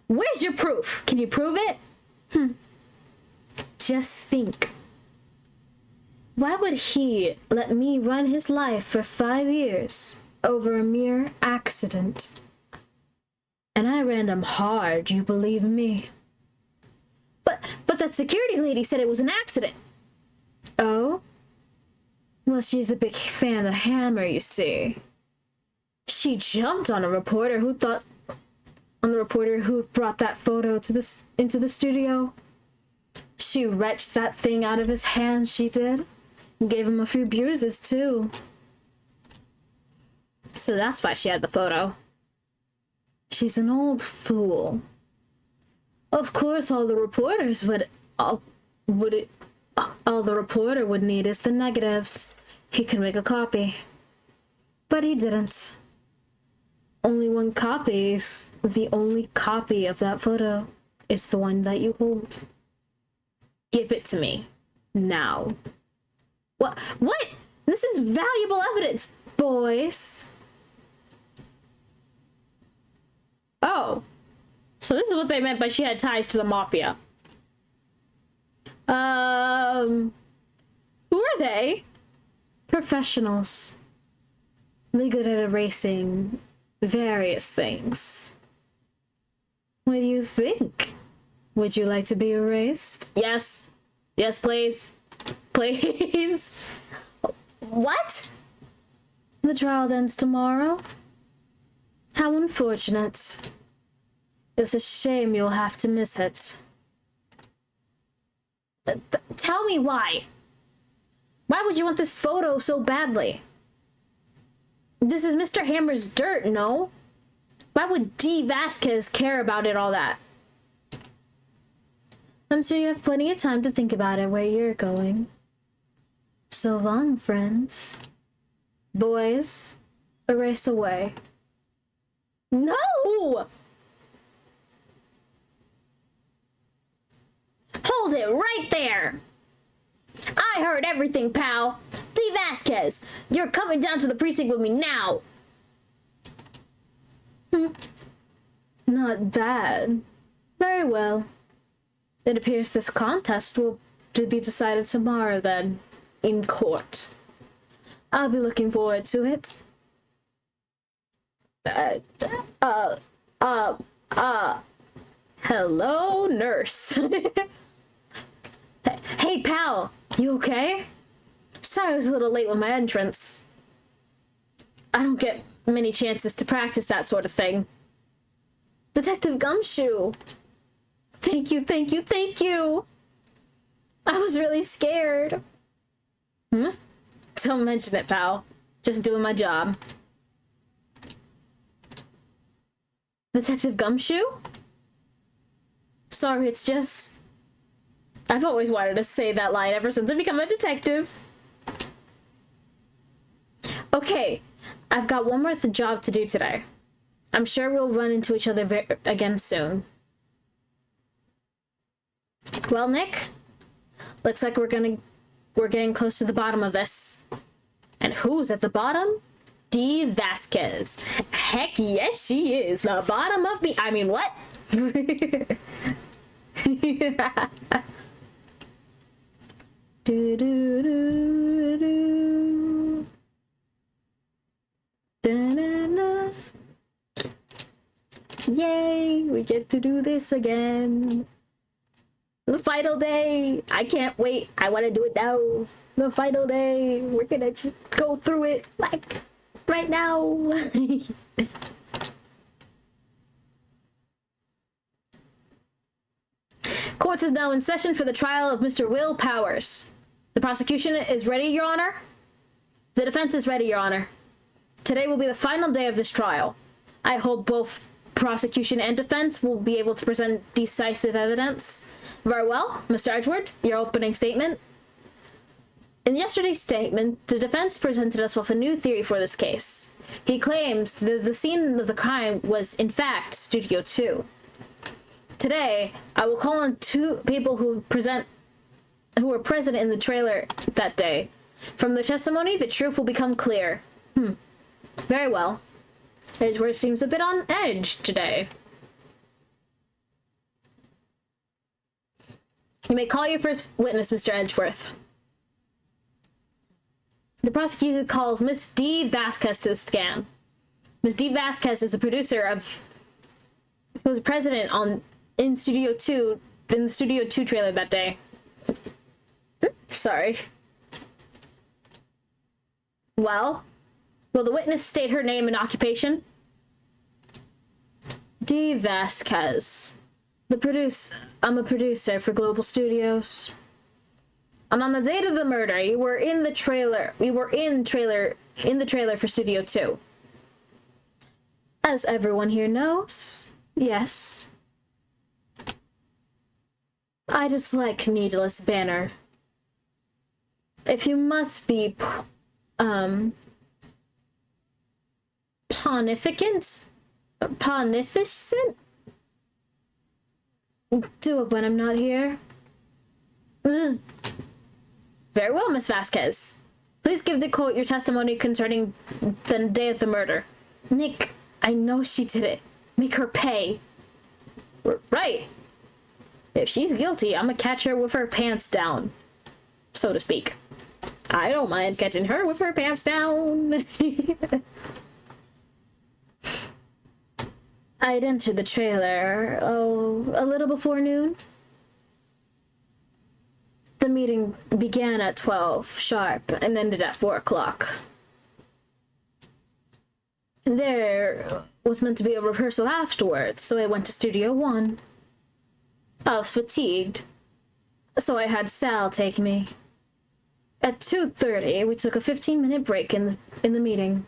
Where's your proof? Can you prove it? Just think. Why would he let me run his life for 5 years over a mere accident? And I ran him hard, you believe me? But that security lady said it was an accident. Oh? Well, she's a big fan of Hammer, you see. She jumped on the reporter who brought that photo into the studio. She wrenched that thing out of his hands, she did. And gave him a few bruises, too. So that's why she had the photo. She's an old fool. Of course, all the reporter would need is the negatives. He could make a copy. But he didn't. Only one copy is the only copy of that photo is the one that you hold. Give it to me. Now. What? This is valuable evidence, boys. Oh. So this is what they meant by she had ties to the mafia. Who are they? Professionals. They're good at erasing various things. What do you think? Would you like to be erased? Yes. Yes, please. Please. What? The trial ends tomorrow? How unfortunate. It's a shame you'll have to miss it. Tell me why. Why would you want this photo so badly? This is Mr. Hammer's dirt, no? Why would D. Vasquez care about it all that? I'm sure you have plenty of time to think about it where you're going. So long, friends. Boys, erase away. No! Hold it right there! I heard everything, pal. D. Vasquez, you're coming down to the precinct with me now. Not bad. Very well. It appears this contest will be decided tomorrow then, in court. I'll be looking forward to it. Hello, nurse. Hey, pal, you okay? Sorry I was a little late with my entrance. I don't get many chances to practice that sort of thing. Detective Gumshoe! Thank you, thank you, thank you! I was really scared. Don't mention it, pal. Just doing my job. Detective Gumshoe? Sorry, it's just... I've always wanted to say that line ever since I become a detective. Okay, I've got one more job to do today. I'm sure we'll run into each other again soon. Well, Nick, looks like we're getting close to the bottom of this. And who's at the bottom? D. Vasquez. Heck yes, she is. The bottom of the... I mean, what? Do do do do. Da-na-na. Yay, we get to do this again. The final day. I can't wait. I want to do it now. The final day. We're gonna just go through it like right now. Court is now in session for the trial of Mr. Will Powers. The prosecution is ready, Your Honor. The defense is ready, Your Honor. Today will be the final day of this trial. I hope both prosecution and defense will be able to present decisive evidence. Very well, Mr. Edgeworth, your opening statement. In yesterday's statement, the defense presented us with a new theory for this case. He claims that the scene of the crime was, in fact, Studio 2. Today, I will call on two people who were present in the trailer that day. From their testimony, the truth will become clear. Very well. Edgeworth seems a bit on edge today. You may call your first witness, Mr. Edgeworth. The prosecutor calls Miss D. Vasquez to the stand. Miss D. Vasquez is the producer who was president in the Studio 2 trailer that day. Sorry. Well, will the witness state her name and occupation? D. Vasquez. I'm a producer for Global Studios. And on the date of the murder, you were in the trailer. We were in the trailer for Studio 2. As everyone here knows, yes. I dislike needless banner. If you must be ponificant? Ponificent? Do it when I'm not here. Ugh. Very well, Miss Vasquez. Please give the court your testimony concerning the day of the murder. Nick, I know she did it. Make her pay. Right. If she's guilty, I'm gonna catch her with her pants down, so to speak. I don't mind catching her with her pants down. I'd entered the trailer, a little before noon. The meeting began at 12 sharp and ended at 4 o'clock. There was meant to be a rehearsal afterwards, so I went to Studio 1. I was fatigued, so I had Sal take me. At 2:30, we took a 15-minute break in the meeting.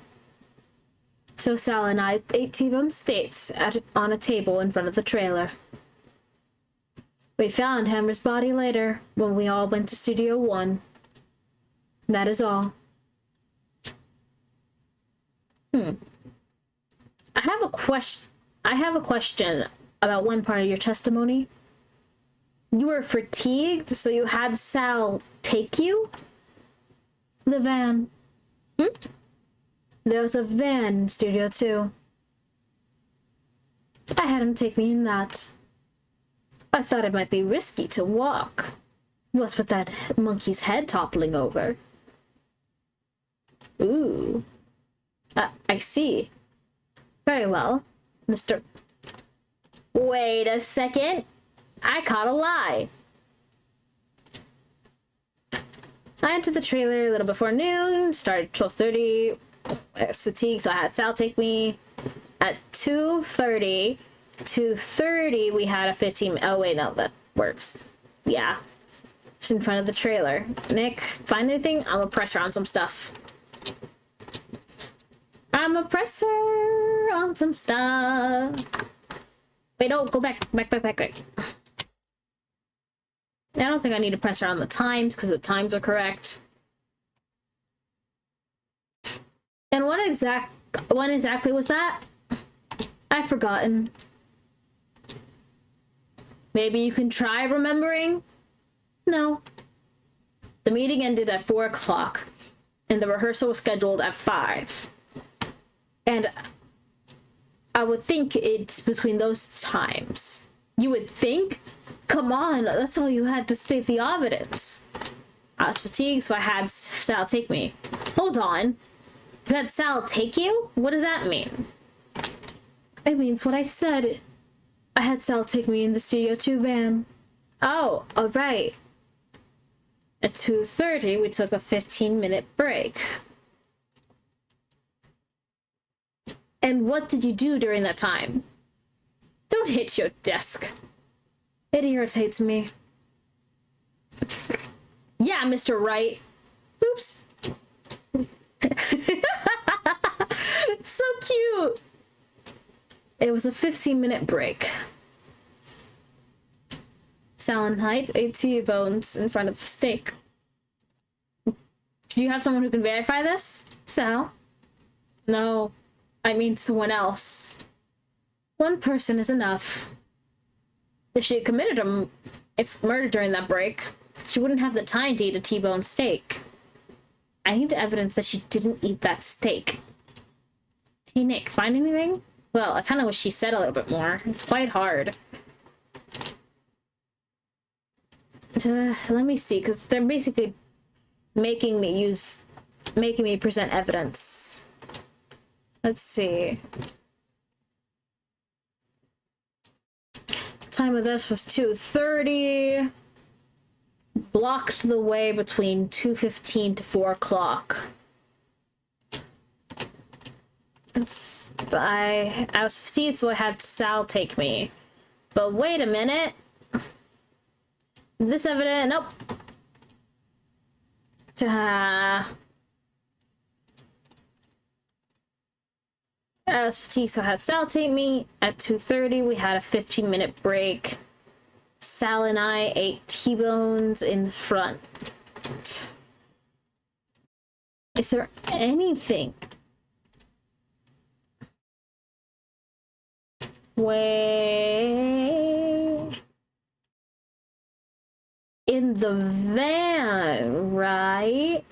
So Sal and I ate T-bone steaks on a table in front of the trailer. We found Hammer's body later when we all went to Studio 1. That is all. I have a question about one part of your testimony. You were fatigued, so you had Sal take you? The van. There was a van in Studio 2. I had him take me in that. I thought it might be risky to walk. What's with that monkey's head toppling over? Ooh. I see. Very well, Mr. Wait a second. I caught a lie. I entered the trailer a little before noon, started 12:30. I was fatigued, so I had Sal take me. At 2:30, we had a 15... Oh, wait, no, that works. Yeah. It's in front of the trailer. Nick, find anything? I'm gonna press her on some stuff. I'm a presser on some stuff. Wait, no, go back. Back. I don't think I need to press her on the times, because the times are correct. And when exactly was that? I've forgotten. Maybe you can try remembering? No. The meeting ended at 4 o'clock, and the rehearsal was scheduled at 5. And I would think it's between those times. You would think? Come on, that's all you had to state the evidence. I was fatigued, so I had Sal take me. Hold on. You had Sal take you? What does that mean? It means what I said. I had Sal take me in the Studio 2 van. Oh, alright. At 2:30, we took a 15-minute break. And what did you do during that time? Don't hit your desk. It irritates me. Yeah, Mr. Wright. Oops. So cute. It was a 15-minute break. Sal and Height ate T-bones in front of the steak. Do you have someone who can verify this? Sal? No. I mean someone else. One person is enough. If she had committed murder during that break, she wouldn't have the time to eat a T-bone steak. I need evidence that she didn't eat that steak. Hey, Nick, find anything? Well, I kind of wish she said a little bit more. It's quite hard. Let me see, because they're basically making me present evidence. Let's see. Time of this was 2:30. Blocked the way between 2:15 to 4 o'clock. I was 15, so I had Sal take me. But wait a minute. This evidence, nope. I was fatigued, so I had Sal take me. At 2:30, we had a 15-minute break. Sal and I ate T-bones in front. Is there anything? Way in the van, right?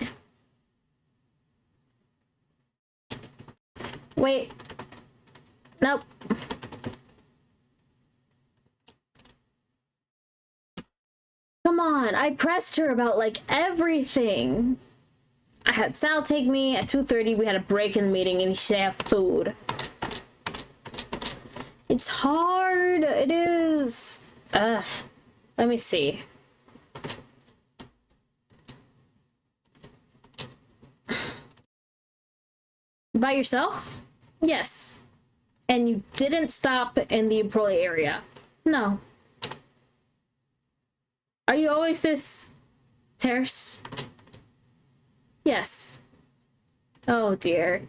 Wait. Nope. Come on, I pressed her about like everything. I had Sal take me at 2:30. We had a break in the meeting and she had food. It's hard. It is. Let me see. By yourself? Yes. And you didn't stop in the employee area? No. Are you always this terse? Yes. Oh dear.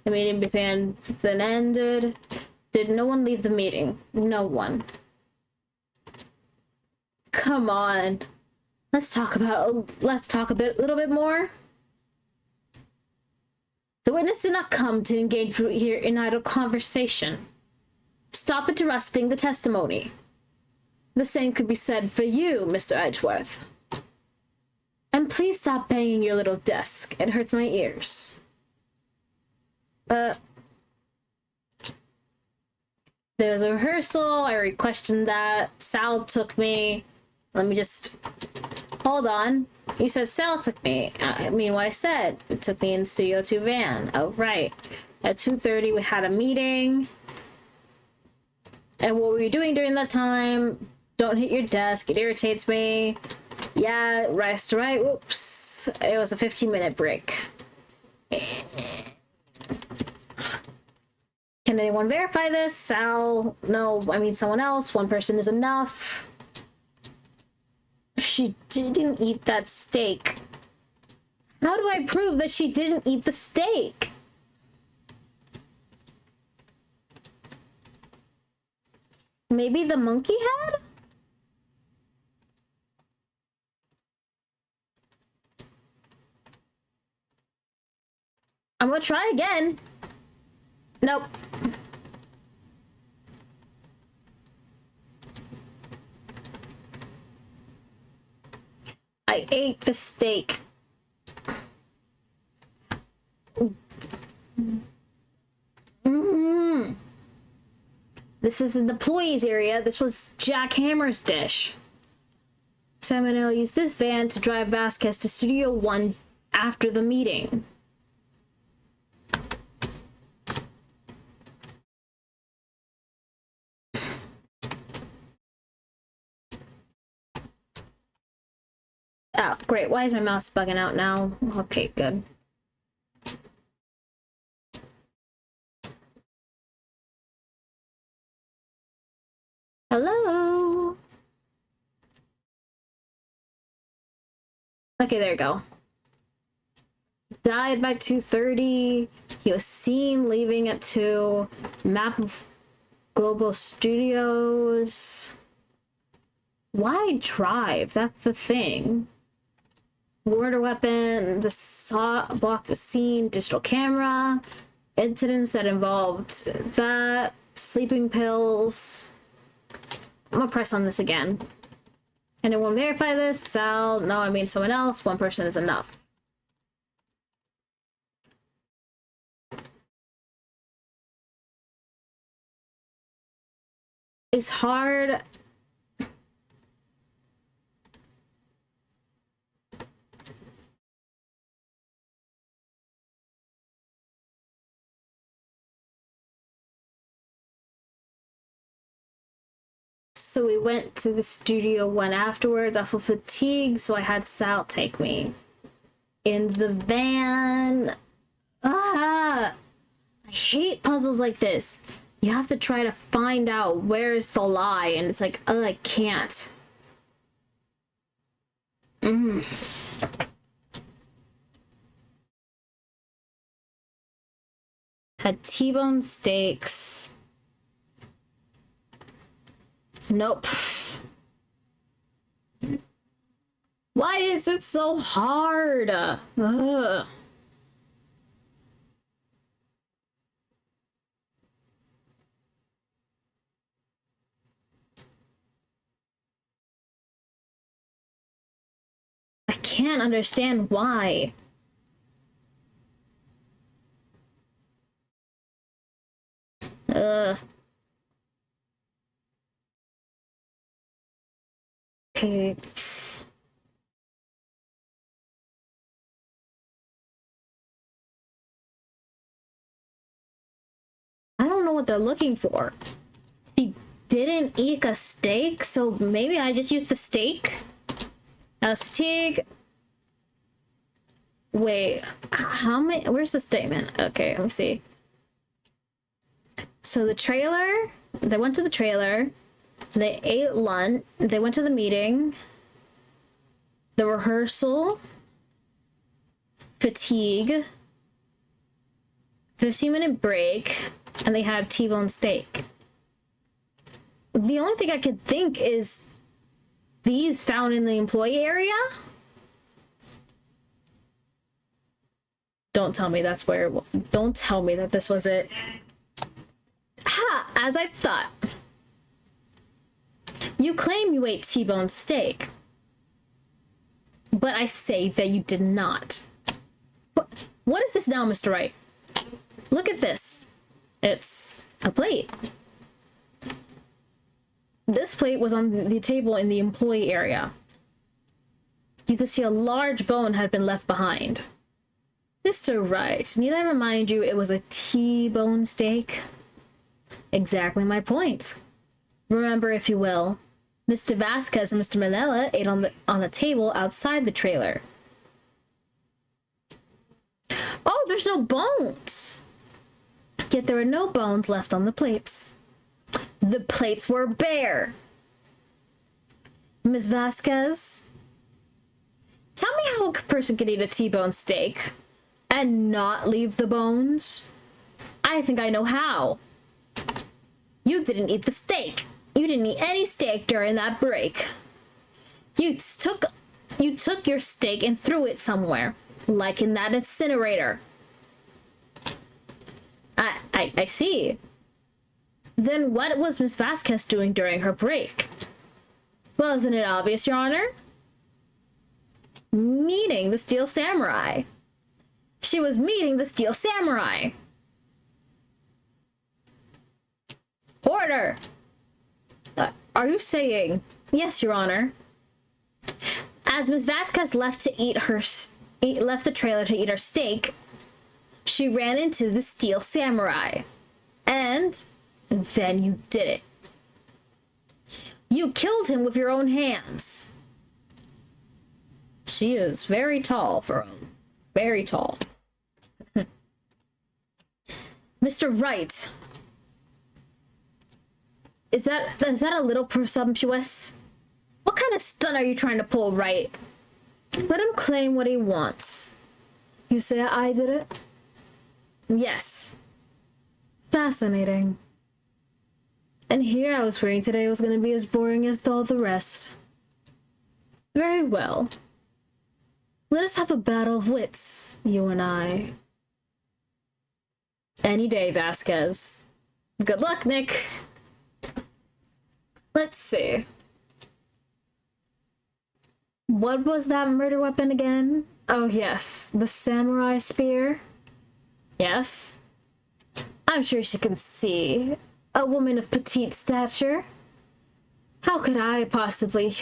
The meeting began, then ended. Did no one leave the meeting? No one. Come on. Let's talk a little bit more. The witness did not come to engage here in idle conversation. Stop interrupting the testimony. The same could be said for you, Mr. Edgeworth. And please stop banging your little desk. It hurts my ears. There was a rehearsal. I already questioned that. Sal took me. Let me just... Hold on. You said Sal took me. I mean what I said. It took me in the Studio 2 van. Oh, right. At 2:30, we had a meeting. And what were you doing during that time? Don't hit your desk. It irritates me. Yeah, rest right. Whoops. It was a 15-minute break. Can anyone verify this? Sal? No, I mean someone else. One person is enough. She didn't eat that steak. How do I prove that she didn't eat the steak? Maybe the monkey head? I'm gonna try again. Nope. I ate the steak. This is in the employees area. This was Jack Hammer's dish. Salmonella used this van to drive Vasquez to Studio 1 after the meeting. Oh, great. Why is my mouse bugging out now? Okay, good. Okay, there you go. Died by 2:30. He was seen leaving at 2. Map of Global Studios. Why drive? That's the thing. Murder weapon, the saw block the scene, digital camera, incidents that involved that, sleeping pills. I'm gonna press on this again. Anyone verify this? Sal? No, I mean someone else. One person is enough. It's hard. So we went to the studio one afterwards. I felt fatigued, so I had Sal take me. In the van. I hate puzzles like this. You have to try to find out where's the lie, and it's like, oh, I can't. Had T-bone steaks. Nope. Why is it so hard? Ugh. I can't understand why. Okay. I don't know what they're looking for. She didn't eat a steak, so maybe I just used the steak. I was fatigued. Wait, how many? Where's the statement? Okay, let me see. So the trailer, they went to the trailer, they ate lunch, they went to the meeting, the rehearsal, fatigue, 15-minute break, and they had T-bone steak. The only thing I could think is these found in the employee area? Don't tell me that's where, don't tell me that this was it. Ha! As I thought. You claim you ate T-bone steak, but I say that you did not. What is this now, Mr. Wright? Look at this. It's a plate. This plate was on the table in the employee area. You could see a large bone had been left behind. Mr. Wright, need I remind you it was a T-bone steak? Exactly my point. Remember, if you will, Mr. Vasquez and Mr. Manella ate on a table outside the trailer. Oh, there's no bones! Yet there were no bones left on the plates. The plates were bare. Ms. Vasquez, tell me how a person could eat a T-bone steak and not leave the bones? I think I know how. You didn't eat the steak. You didn't eat any steak during that break. You took your steak and threw it somewhere, like in that incinerator. I see. Then what was Miss Vasquez doing during her break? Well, isn't it obvious, Your Honor? Meeting the Steel Samurai. She was meeting the Steel Samurai. Order! Are you saying... Yes, Your Honor. As Miss Vasquez left the trailer to eat her steak, she ran into the Steel Samurai. And then you did it. You killed him with your own hands. She is very tall for him. Very tall. Mr. Wright. Is that a little presumptuous? What kind of stunt are you trying to pull, Wright? Let him claim what he wants. You say I did it? Yes. Fascinating. And here I was worrying today was going to be as boring as all the rest. Very well. Let us have a battle of wits, you and I. Any day, Vasquez. Good luck, Nick. Let's see. What was that murder weapon again? Oh yes, the samurai spear. Yes. I'm sure she can see. A woman of petite stature. How could I possibly...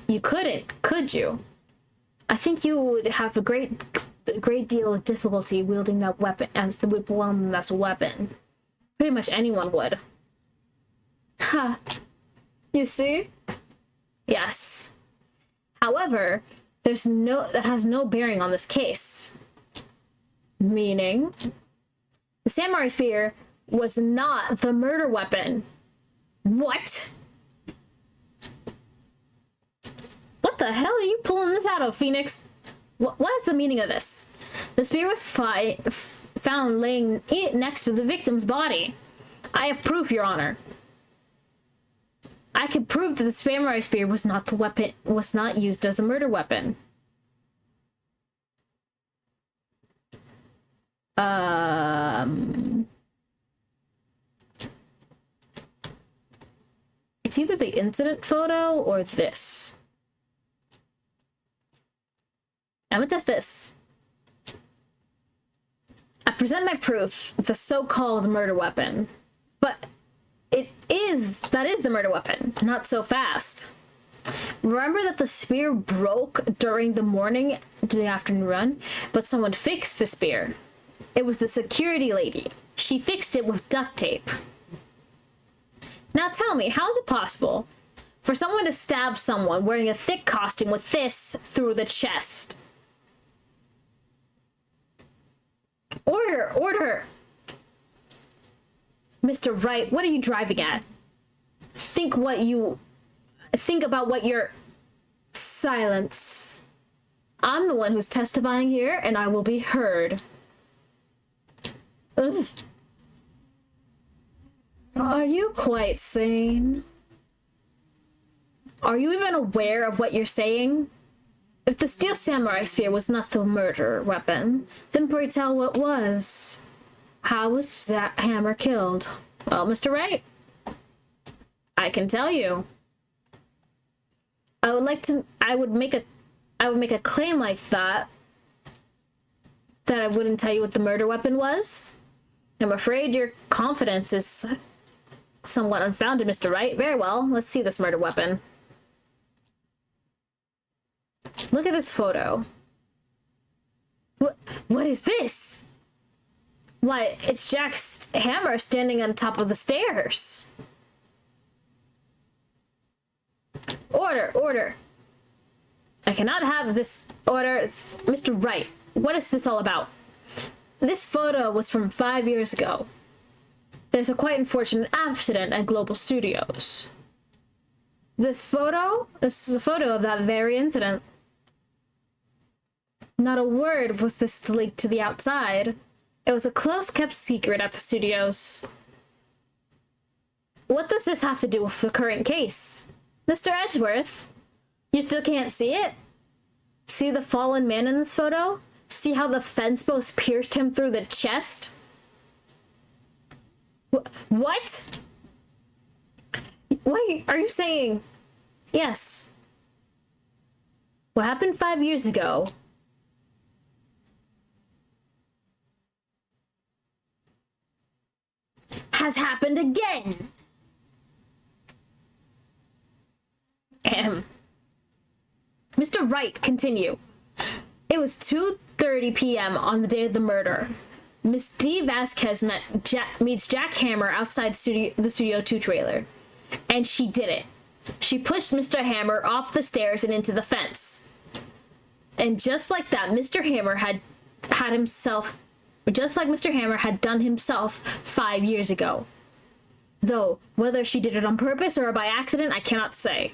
You couldn't, could you? I think you would have a great deal of difficulty wielding that weapon as the one that's a weapon. Pretty much anyone would. Ha. You see? Yes. However, that has no bearing on this case. Meaning, the samurai spear was not the murder weapon. What? What the hell are you pulling this out of, Phoenix? What is the meaning of this? The spear was found laying next to the victim's body. I have proof, Your Honor. I can prove that the samurai spear was not used as a murder weapon. It's either the incident photo or this. I'm gonna test this. I present my proof, the so-called murder weapon. But that is the murder weapon. Not so fast. Remember that the spear broke during the morning to the afternoon run, but someone fixed the spear. It was the security lady. She fixed it with duct tape. Now tell me, how is it possible for someone to stab someone wearing a thick costume with this through the chest? Order! Order! Mr. Wright, what are you driving at? Think about what you're... Silence. I'm the one who's testifying here, and I will be heard. Ugh. Are you quite sane? Are you even aware of what you're saying? If the steel samurai spear was not the murder weapon, then pray tell what was. How was that Hammer killed? Well, Mr. Wright, I can tell you. I would make a claim like that I wouldn't tell you what the murder weapon was. I'm afraid your confidence is somewhat unfounded, Mr. Wright. Very well, let's see this murder weapon. Look at this photo. What is this? Why, it's Jack's hammer standing on top of the stairs. Order, order. I cannot have this order. Mr. Wright, what is this all about? This photo was from 5 years ago. There's a quite unfortunate accident at Global Studios. This is a photo of that very incident. Not a word was this leaked to the outside. It was a close-kept secret at the studios. What does this have to do with the current case? Mr. Edgeworth, you still can't see it? See the fallen man in this photo? See how the fence post pierced him through the chest? What? What are you saying? Yes. What happened 5 years ago has happened again. Mr. Wright, continue. It was 2:30 p.m. on the day of the murder. Miss D. Vasquez meets Jack Hammer outside the Studio 2 trailer. And she did it. She pushed Mr. Hammer off the stairs and into the fence. And just like that, Mr. Hammer just like Mr. Hammer had done himself 5 years ago. Though, whether she did it on purpose or by accident, I cannot say.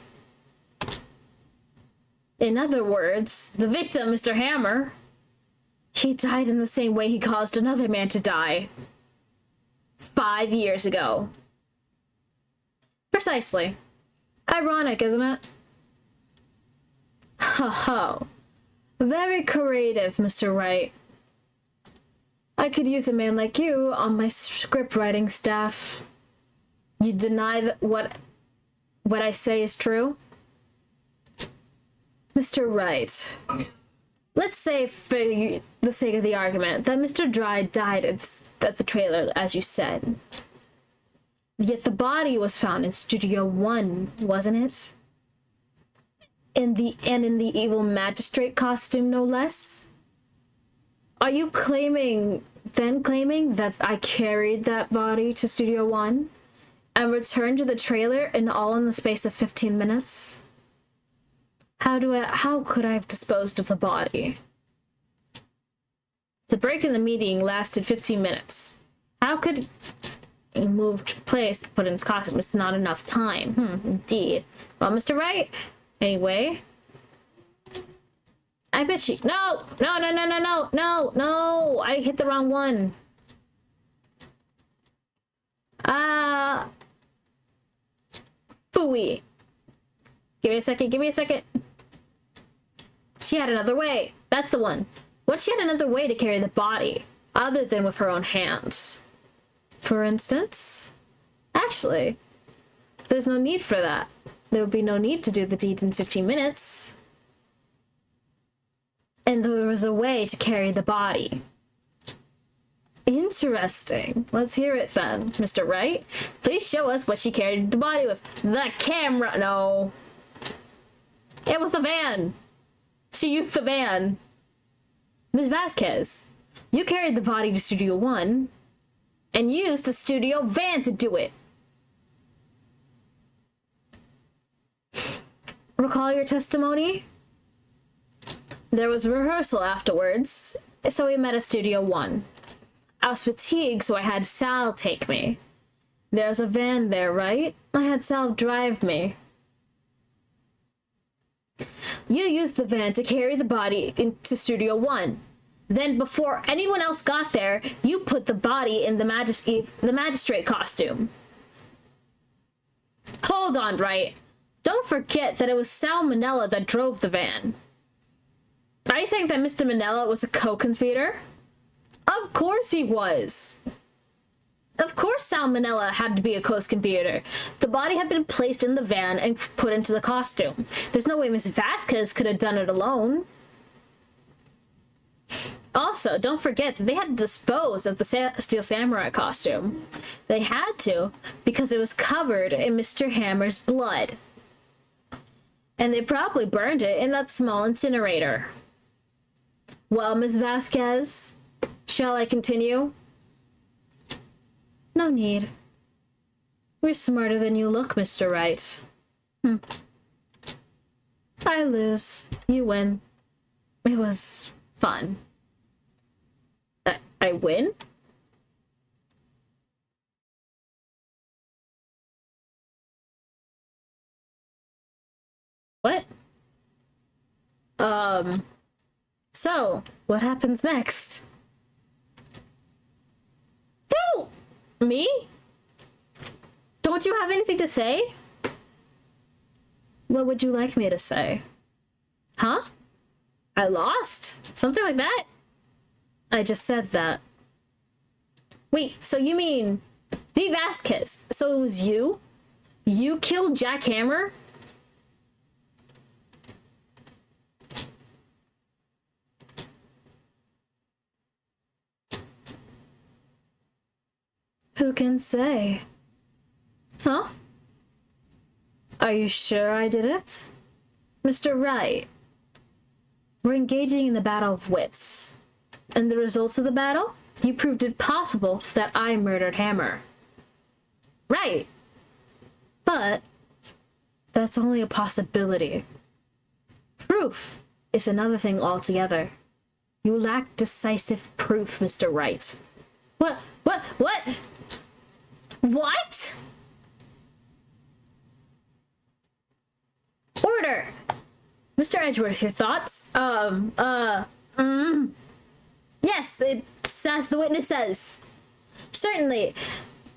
In other words, the victim, Mr. Hammer, he died in the same way he caused another man to die. 5 years ago. Precisely. Ironic, isn't it? Ho ho. Very creative, Mr. Wright. I could use a man like you on my script writing staff. You deny that what I say is true? Mr. Wright. Let's say, for the sake of the argument, that Mr. Dry died at the trailer, as you said. Yet the body was found in Studio 1, wasn't it? In the evil magistrate costume, no less? Are you claiming that I carried that body to Studio 1 and returned to the trailer in the space of 15 minutes? How could I have disposed of the body? The break in the meeting lasted 15 minutes. How could he move to place to put in his costume? It's not enough time. Indeed. Well, Mr. Wright, anyway. I bet she... No! I hit the wrong one. Phooey. Give me a second. She had another way. That's the one. What if she had another way to carry the body, other than with her own hands? For instance? Actually, there's no need for that. There would be no need to do the deed in 15 minutes. And there was a way to carry the body. Interesting. Let's hear it then, Mr. Wright. Please show us what she carried the body with. The camera. No. It was the van. She used the van. Ms. Vasquez, you carried the body to Studio 1 and used the studio van to do it. Recall your testimony? There was rehearsal afterwards, so we met at Studio 1. I was fatigued, so I had Sal take me. There's a van there, right? I had Sal drive me. You used the van to carry the body into Studio 1. Then, before anyone else got there, you put the body in the magistrate costume. Hold on, Wright. Don't forget that it was Sal Manella that drove the van. Are you saying that Mr. Manella was a co-conspirator? Of course he was. Of course Sal Manella had to be a co-conspirator. The body had been placed in the van and put into the costume. There's no way Miss Vasquez could have done it alone. Also, don't forget that they had to dispose of the Steel Samurai costume. They had to, because it was covered in Mr. Hammer's blood. And they probably burned it in that small incinerator. Well, Miss Vasquez, shall I continue? No need. You're smarter than you look, Mr. Wright. I lose. You win. It was fun. I win? What? So, what happens next? Don't! Me? Don't you have anything to say? What would you like me to say? Huh? I lost? Something like that? I just said that. Wait, so you mean... D. Vasquez, so it was you? You killed Jack Hammer? Who can say? Huh? Are you sure I did it? Mr. Wright, we're engaging in the battle of wits. And the results of the battle? You proved it possible that I murdered Hammer. Right. But that's only a possibility. Proof is another thing altogether. You lack decisive proof, Mr. Wright. What? Order! Mr. Edgeworth, your thoughts? Yes, it's as the witness says. Certainly.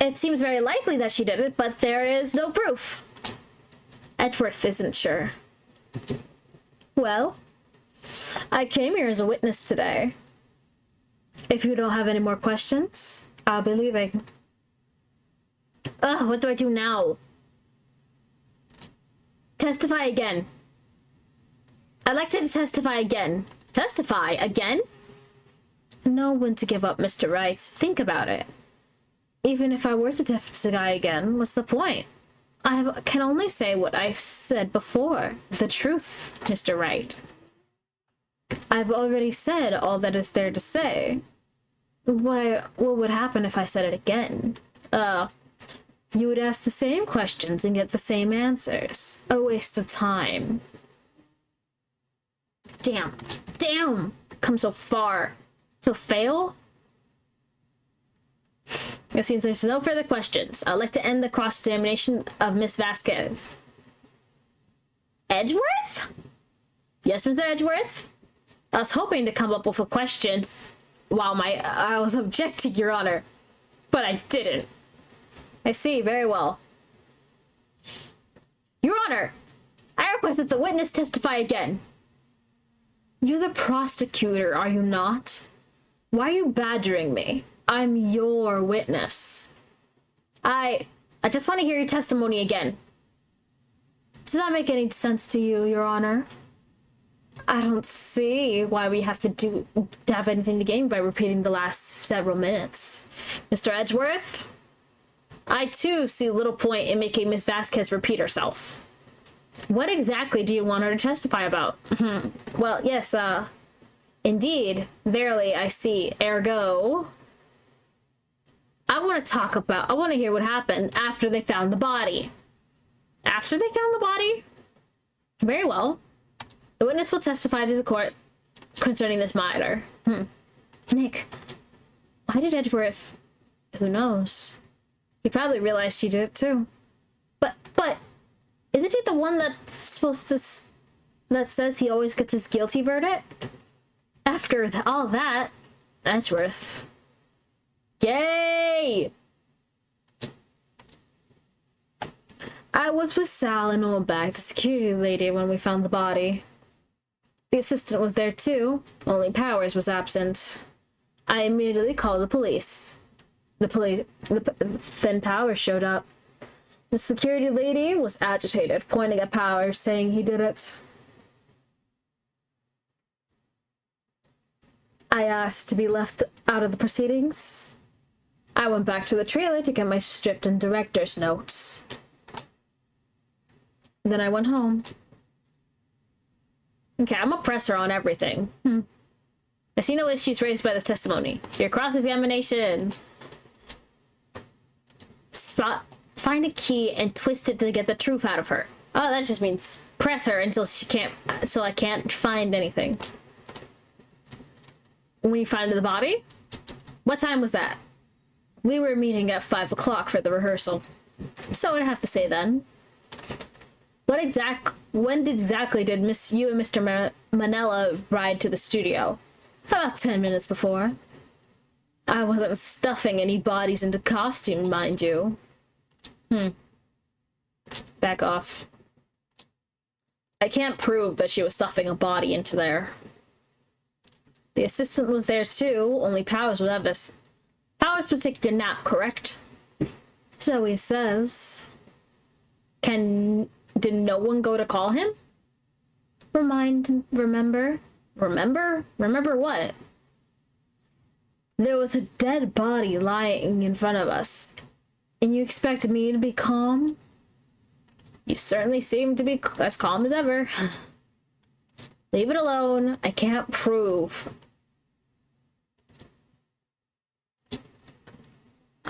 It seems very likely that she did it, but there is no proof. Edgeworth isn't sure. Well, I came here as a witness today. If you don't have any more questions, I'll be leaving. Ugh, what do I do now? Testify again. I'd like to testify again. Testify again? Know when to give up, Mr. Wright. Think about it. Even if I were to testify again, what's the point? Can only say what I've said before. The truth, Mr. Wright. I've already said all that is there to say. What would happen if I said it again? You would ask the same questions and get the same answers. A waste of time. Damn. Come so far. So fail? It seems there's no further questions. I'd like to end the cross-examination of Miss Vasquez. Edgeworth? Yes, Mr. Edgeworth? I was hoping to come up with a question while I was objecting, Your Honor. But I didn't. I see, very well. Your Honor, I request that the witness testify again. You're the prosecutor, are you not? Why are you badgering me? I'm your witness. I just want to hear your testimony again. Does that make any sense to you, Your Honor? I don't see why we have to have anything to gain by repeating the last several minutes. Mr. Edgeworth? I too see little point in making Miss Vasquez repeat herself. What exactly do you want her to testify about? Well, yes, indeed, verily I see, ergo... I want to hear what happened after they found the body. After they found the body? Very well. The witness will testify to the court concerning this matter. Nick, why did Edgeworth... Who knows? He probably realized she did it too. But, isn't he the one that's supposed to... that says he always gets his guilty verdict? After all that, Edgeworth... Yay! I was with Sal and Oldbag, the security lady, when we found the body. The assistant was there too, only Powers was absent. I immediately called the police. Then Powers showed up. The security lady was agitated, pointing at Powers, saying he did it. I asked to be left out of the proceedings. I went back to the trailer to get my script and director's notes. Then I went home. Okay, I'm a presser on everything. I see no issues raised by this testimony. Your cross-examination. Find a key and twist it to get the truth out of her. Oh, that just means press her until I can't find anything. When you find the body? What time was that? We were meeting at 5 o'clock for the rehearsal. So I'd have to say then. When exactly did you and Mr. Manella ride to the studio? About 10 minutes before. I wasn't stuffing any bodies into costume, mind you. Back off. I can't prove that she was stuffing a body into there. The assistant was there too, only Powers was Evis. Powers was taking a nap, correct? So he says. Did no one go to call him? Remember? Remember what? There was a dead body lying in front of us. And you expect me to be calm? You certainly seem to be as calm as ever. Leave it alone. I can't prove.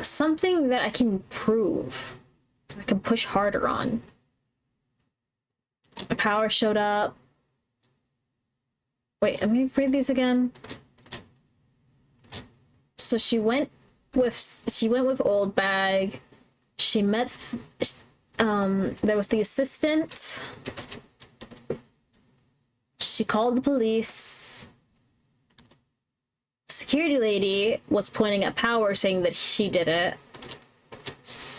Something that I can prove. I can push harder on. Power showed up. Wait, let me read these again. So she went with Oldbag. She met there was the assistant. She called the police. Security lady was pointing at Power, saying that she did it.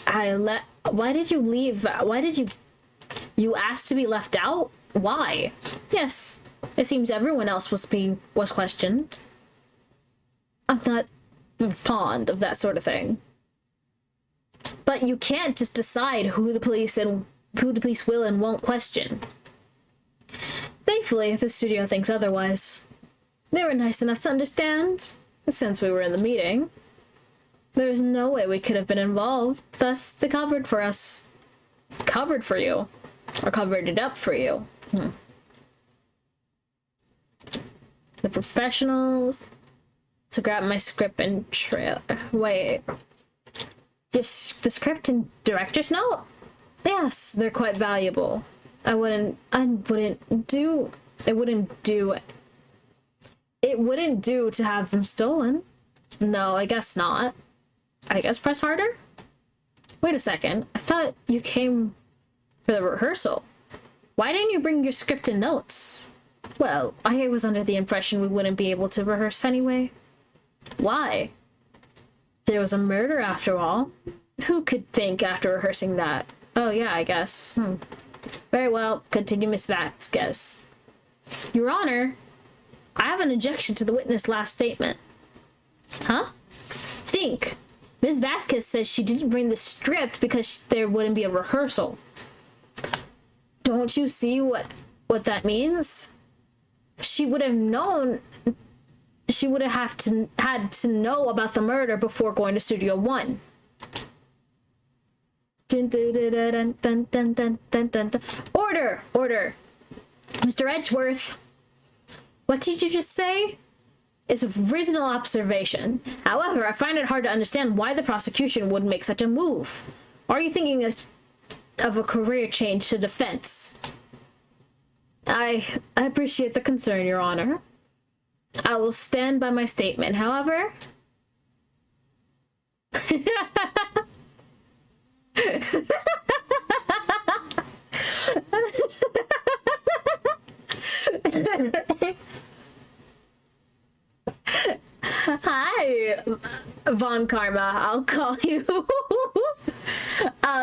Why did you leave? Why did you asked to be left out? Why? Yes, it seems everyone else was questioned. I'm not fond of that sort of thing. But you can't just decide who the police will and won't question. Thankfully, the studio thinks otherwise. They were nice enough to understand, since we were in the meeting. There is no way we could have been involved, thus they covered for us. Covered for you. Or covered it up for you. The professionals to grab my script and trailer. Wait. The script and director's note? Yes, they're quite valuable. It wouldn't do to have them stolen. No, I guess not. I guess press harder? Wait a second. I thought you came for the rehearsal. Why didn't you bring your script and notes? Well, I was under the impression we wouldn't be able to rehearse anyway. Why? There was a murder after all. Who could think after rehearsing that? Oh yeah, I guess. Very well. Continue, Miss Vasquez. Your Honor, I have an objection to the witness' last statement. Huh? Think. Ms. Vasquez says she didn't bring the script because there wouldn't be a rehearsal. Don't you see what that means? She would have known. She would have had to know about the murder before going to Studio One. Order! Order! Mr. Edgeworth! What did you just say? It's a reasonable observation. However, I find it hard to understand why the prosecution would make such a move. Are you thinking of a career change to defense? I appreciate the concern, Your Honor. I will stand by my statement, however... Hi, Von Karma, I'll call you.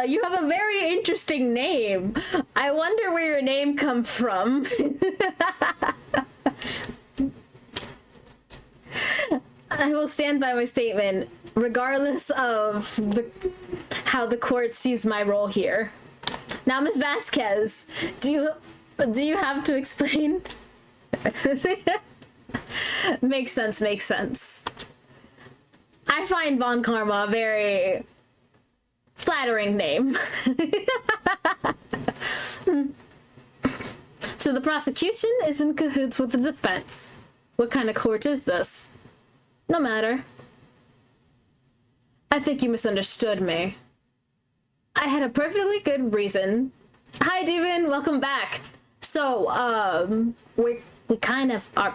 You have a very interesting name. I wonder where your name comes from. I will stand by my statement, regardless of how the court sees my role here. Now, Ms. Vasquez, do you have to explain? Makes sense, makes sense. I find Von Karma a very flattering name. So the prosecution is in cahoots with the defense. What kind of court is this? No matter. I think you misunderstood me. I had a perfectly good reason. Hi, Devin, welcome back. So, we kind of are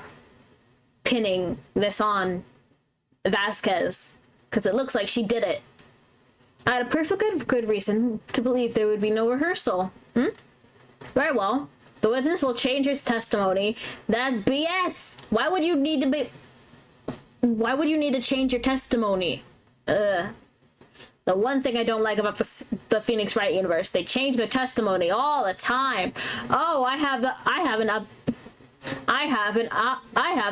pinning this on Vasquez, because it looks like she did it. I had a perfectly good reason to believe there would be no rehearsal. Very well. The witness will change his testimony. That's BS! Why would you need to change your testimony? The one thing I don't like about the Phoenix Wright universe, they change their testimony all the time. Oh, I have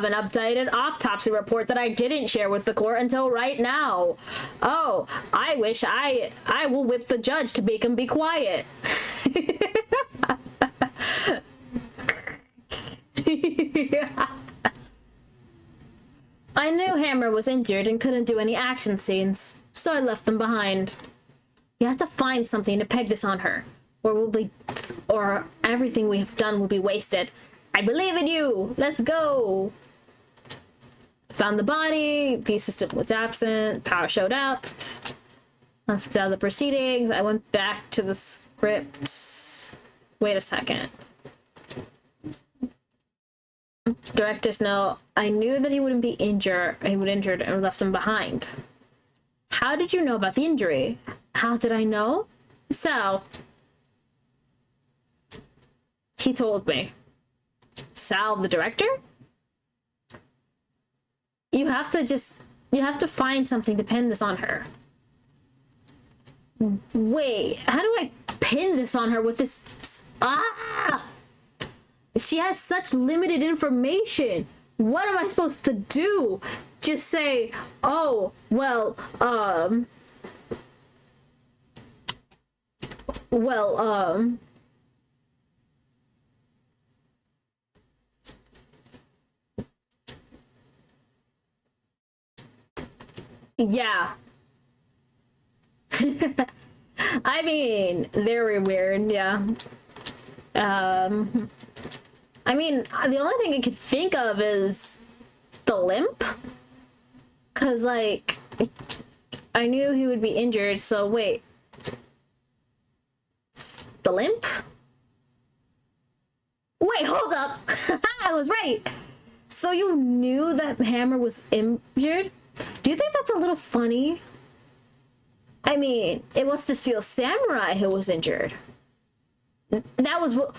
an updated autopsy report that I didn't share with the court until right now. Oh, I wish I will whip the judge to make him be quiet. I knew Hammer was injured and couldn't do any action scenes, so I left them behind. You have to find something to peg this on her, or everything we have done will be wasted. I believe in you! Let's go! Found the body, the assistant was absent, Power showed up. Left out the proceedings, I went back to the script. Wait a second. Director's note, I knew that he wouldn't be injured and left him behind. How did you know about the injury? How did I know? Sal. He told me. Sal, the director? You have to find something to pin this on her. Wait, how do I pin this on her with this? Ah! She has such limited information. What am I supposed to do? Just say, oh, well, yeah. I mean, very weird, yeah. I mean, the only thing I could think of is the limp. Cause, like, I knew he would be injured, so wait. The limp? Wait, hold up! I was right! So you knew that Hammer was injured? Do you think that's a little funny? I mean, it was the Steel Samurai who was injured. That was what...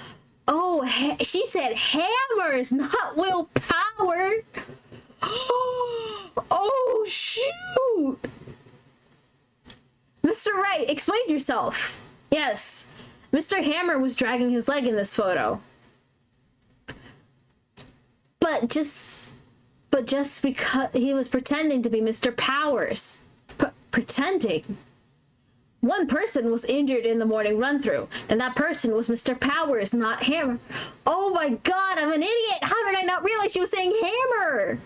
Oh, she said hammers, not willpower! Oh, shoot! Mr. Wright, explain yourself. Yes, Mr. Hammer was dragging his leg in this photo. But just because he was pretending to be Mr. Powers. Pretending. One person was injured in the morning run-through, and that person was Mr. Powers, not Hammer. Oh my god, I'm an idiot! How did I not realize she was saying Hammer?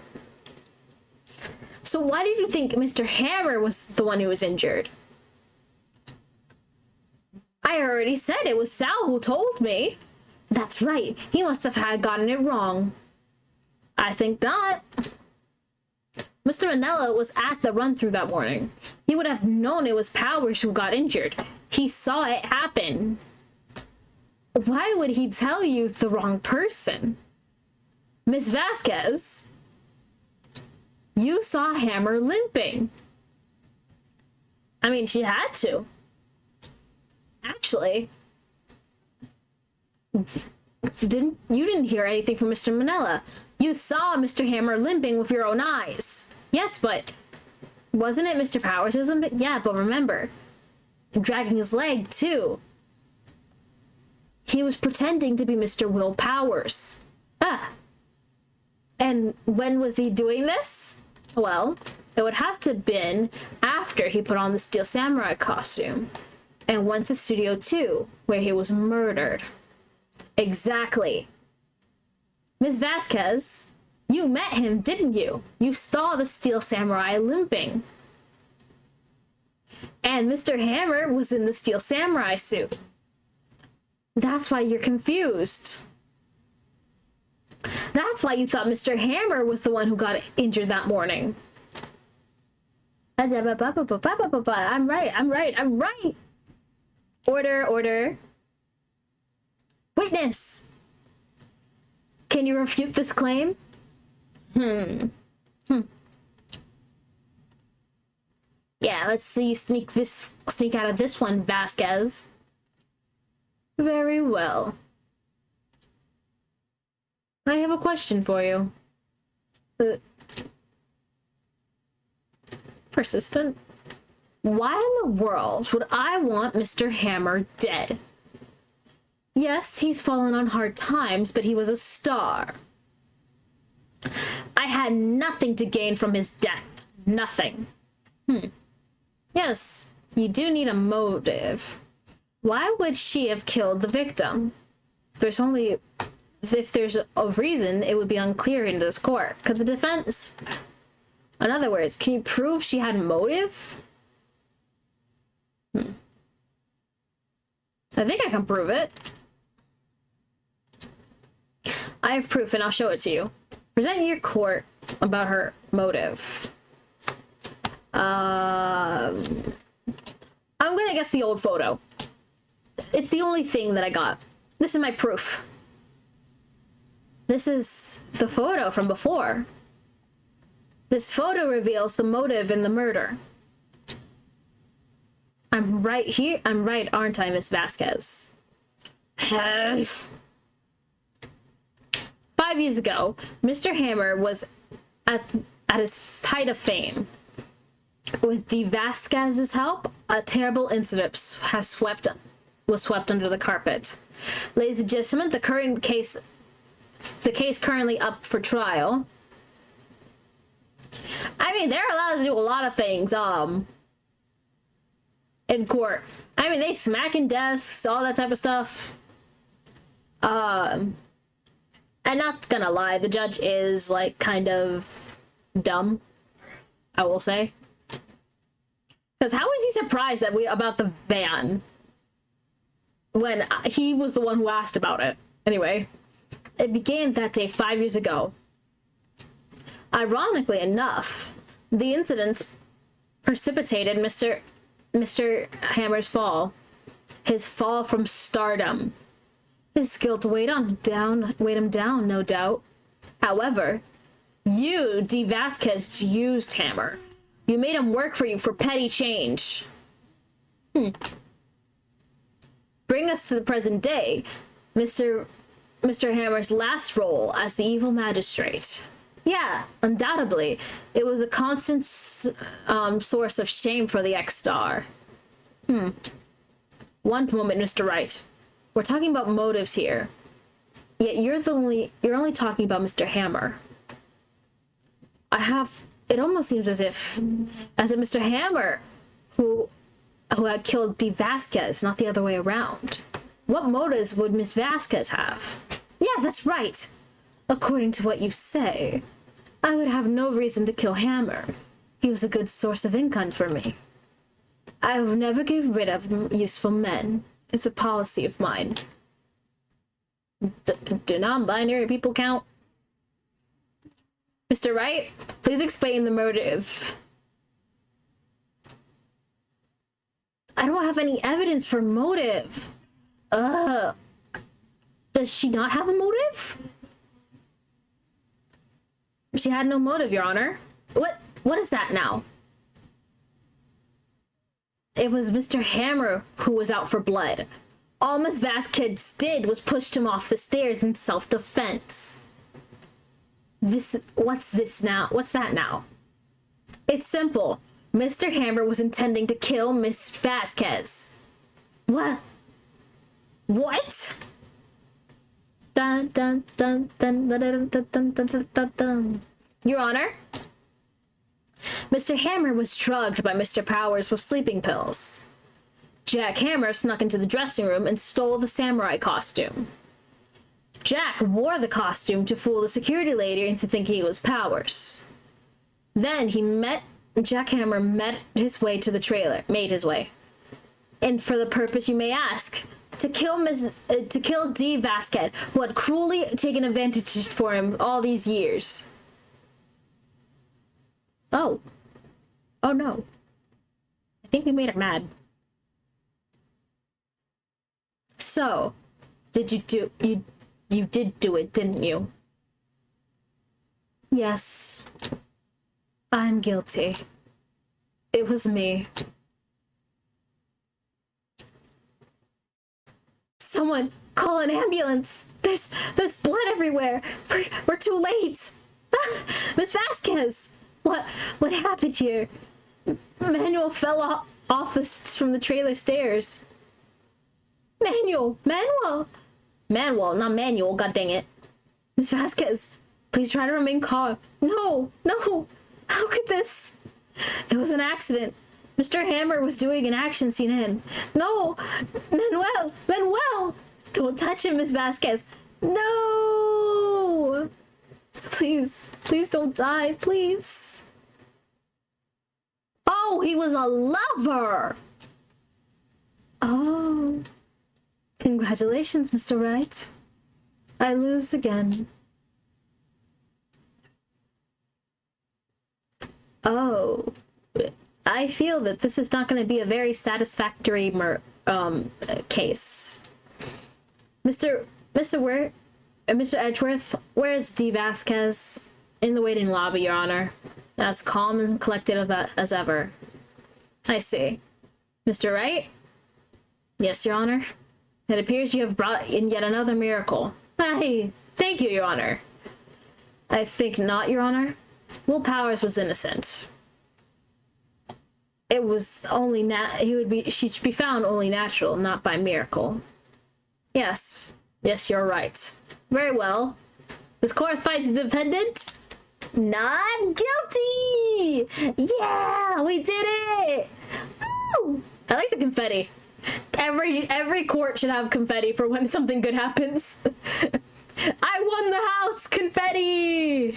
So why did you think Mr. Hammer was the one who was injured? I already said it was Sal who told me. That's right, he must have gotten it wrong. I think not. Mr. Manella was at the run-through that morning. He would have known it was Powers who got injured. He saw it happen. Why would he tell you the wrong person? Miss Vasquez, you saw Hammer limping. I mean, she had to. Actually, you didn't hear anything from Mr. Manella. You saw Mr. Hammer limping with your own eyes. Yes, but wasn't it Mr. Powers who was limping? Yeah, but remember, dragging his leg too. He was pretending to be Mr. Will Powers. Ah. And when was he doing this? Well, it would have to have been after he put on the Steel Samurai costume and went to Studio 2, where he was murdered. Exactly. Ms. Vasquez, you met him, didn't you? You saw the Steel Samurai limping. And Mr. Hammer was in the Steel Samurai suit. That's why you're confused. That's why you thought Mr. Hammer was the one who got injured that morning. I'm right. Order. Witness! Can you refute this claim? Yeah, let's see you sneak out of this one, Vasquez. Very well. I have a question for you. Persistent. Why in the world would I want Mr. Hammer dead? Yes, he's fallen on hard times, but he was a star. I had nothing to gain from his death. Nothing. Yes, you do need a motive. Why would she have killed the victim? If there's a reason, it would be unclear in this court. Could the defense... In other words, can you prove she had motive? I think I can prove it. I have proof and I'll show it to you. Present your court about her motive. I'm gonna guess the old photo. It's the only thing that I got. This is my proof. This is the photo from before. This photo reveals the motive in the murder. I'm right here. I'm right, aren't I, Miss Vasquez? 5 years ago, Mr. Hammer was at his height of fame. With D. Vasquez's help, a terrible incident was swept under the carpet. Ladies and gentlemen, the case currently up for trial. I mean, they're allowed to do a lot of things, in court. I mean, they smacking desks, all that type of stuff. And not gonna lie, the judge is, like, kind of dumb, I will say. Because how is he surprised about the van when he was the one who asked about it? Anyway, it began that day 5 years ago. Ironically enough, the incidents precipitated Mr. Hammer's fall. His fall from stardom. His guilt weighed him down, no doubt. However, you, D. Vasquez, used Hammer. You made him work for you for petty change. Bring us to the present day, Mr. Hammer's last role as the evil magistrate. Yeah, undoubtedly, it was a constant source of shame for the ex-star. One moment, Mr. Wright. We're talking about motives here. Yet you're only talking about Mr. Hammer. It almost seems as if Mr. Hammer who had killed D. Vasquez, not the other way around. What motives would Miss Vasquez have? Yeah, that's right. According to what you say, I would have no reason to kill Hammer. He was a good source of income for me. I will never get rid of useful men. It's a policy of mine. Do non-binary people count? Mr. Wright, please explain the motive. I don't have any evidence for motive. Does she not have a motive? She had no motive, Your Honor. What is that now? It was Mr. Hammer who was out for blood. All Miss Vasquez did was push him off the stairs in self-defense. What's this now? What's that now? It's simple. Mr. Hammer was intending to kill Miss Vasquez. What? What? Dun dun dun dun dun dun dun dun dun dun dun. Your Honor, Mr. Hammer was drugged by Mr. Powers with sleeping pills. Jack Hammer snuck into the dressing room and stole the samurai costume. Jack wore the costume to fool the security lady into thinking he was Powers. Then Jack Hammer made his way to the trailer. And for the purpose, you may ask, to kill D. Vasquez, who had cruelly taken advantage for him all these years. Oh no. I think we made her mad. So, you did do it, didn't you? Yes. I'm guilty. It was me. Someone call an ambulance. There's blood everywhere. We're too late. Miss Vasquez. What happened here? Manuel fell off from the trailer stairs. Manuel, not Manuel, god dang it. Miss Vasquez, please try to remain calm. No, how could this? It was an accident. Mr. Hammer was doing an action scene in. No, Manuel, don't touch him, Miss Vasquez. No, please don't die, please. Oh, he was a lover. Oh. Congratulations, Mr. Wright. I lose again. Oh, I feel that this is not going to be a very satisfactory case. Mr. Edgeworth, where's D. Vasquez? In the waiting lobby, Your Honor. As calm and collected as ever. I see. Mr. Wright? Yes, Your Honor. It appears you have brought in yet another miracle. Hey, thank you, Your Honor. I think not, Your Honor. Will Powers was innocent. It was only she'd be found only natural, not by miracle. Yes. Yes, you're right. Very well. This court finds the defendant not guilty! Yeah, we did it! Woo! I like the confetti. Every court should have confetti for when something good happens. I won the house! Confetti!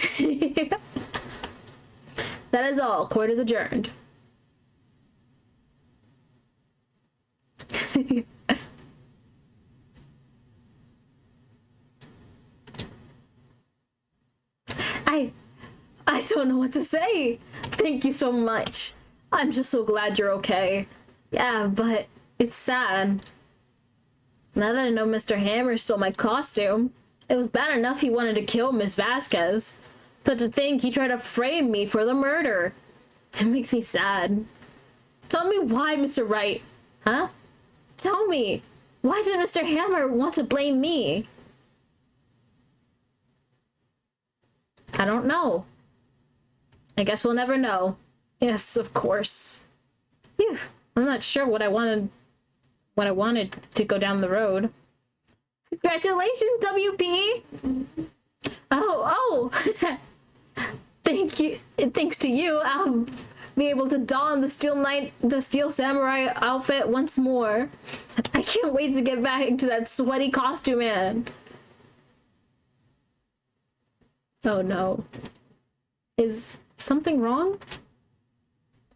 That is all. Court is adjourned. I don't know what to say. Thank you so much. I'm just so glad you're okay. Yeah, but it's sad. Now that I know Mr. Hammer stole my costume, it was bad enough he wanted to kill Miss Vasquez, but to think he tried to frame me for the murder. It makes me sad. Tell me why, Mr. Wright. Huh? Tell me, why did Mr. Hammer want to blame me? I don't know. I guess we'll never know. Yes, of course. Phew, I'm not sure what I wanted to go down the road. Congratulations, WP! Oh! Thank you. Thanks to you, I'll be able to don the Steel Samurai outfit once more. I can't wait to get back into that sweaty costume, man. Oh no. Is something wrong?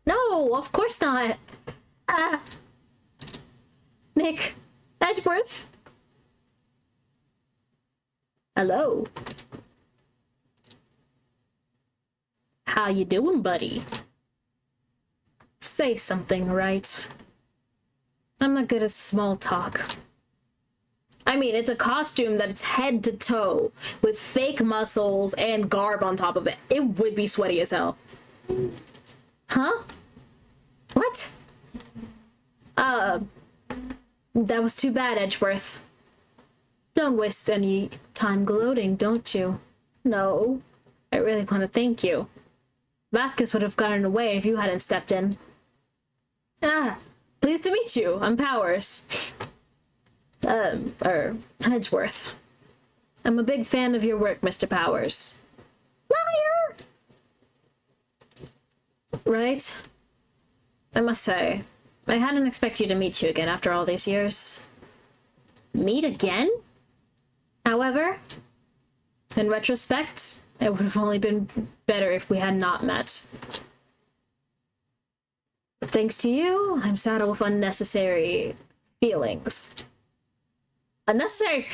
No, of course not. Nick, Edgeworth. Hello. How you doing, buddy? Say something, right? I'm not good at small talk. I mean, it's a costume that's head to toe with fake muscles and garb on top of it. It would be sweaty as hell. Huh? What? That was too bad, Edgeworth. Don't waste any time gloating, don't you? No. I really want to thank you. Vasquez would have gotten away if you hadn't stepped in. Pleased to meet you. I'm Powers. Edgeworth. I'm a big fan of your work, Mr. Powers. Liar! Right? I must say, I hadn't expected you to meet you again after all these years. Meet again? However, in retrospect, it would have only been better if we had not met. But thanks to you, I'm saddled with unnecessary feelings. Unnecessary?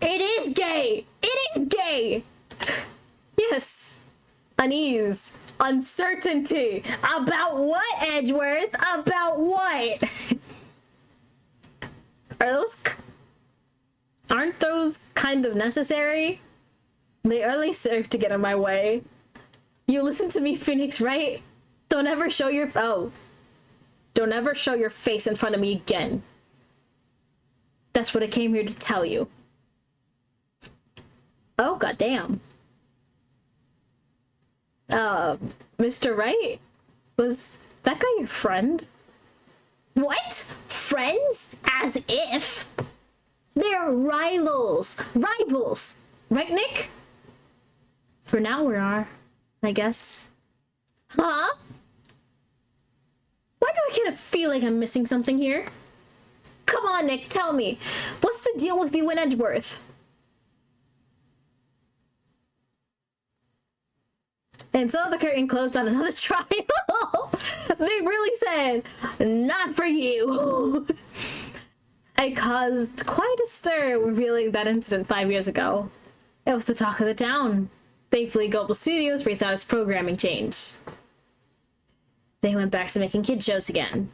It is gay! It is gay! Yes. Unease. Uncertainty. About what, Edgeworth? About what? Aren't those kind of necessary? They only serve to get in my way. You listen to me, Phoenix, right? Don't ever show your face in front of me again. That's what I came here to tell you. Oh, goddamn. Mr. Wright? Was that guy your friend? What? Friends? As if? They're rivals. Rivals. Right, Nick? For now we are, I guess. Huh? Why do I get a feeling I'm missing something here? Come on, Nick, tell me. What's the deal with you and Edgeworth? And so the curtain closed on another trial. They really said, not for you. I caused quite a stir revealing that incident 5 years ago. It was the talk of the town. Thankfully, Global Studios rethought its programming change. They went back to making kid shows again.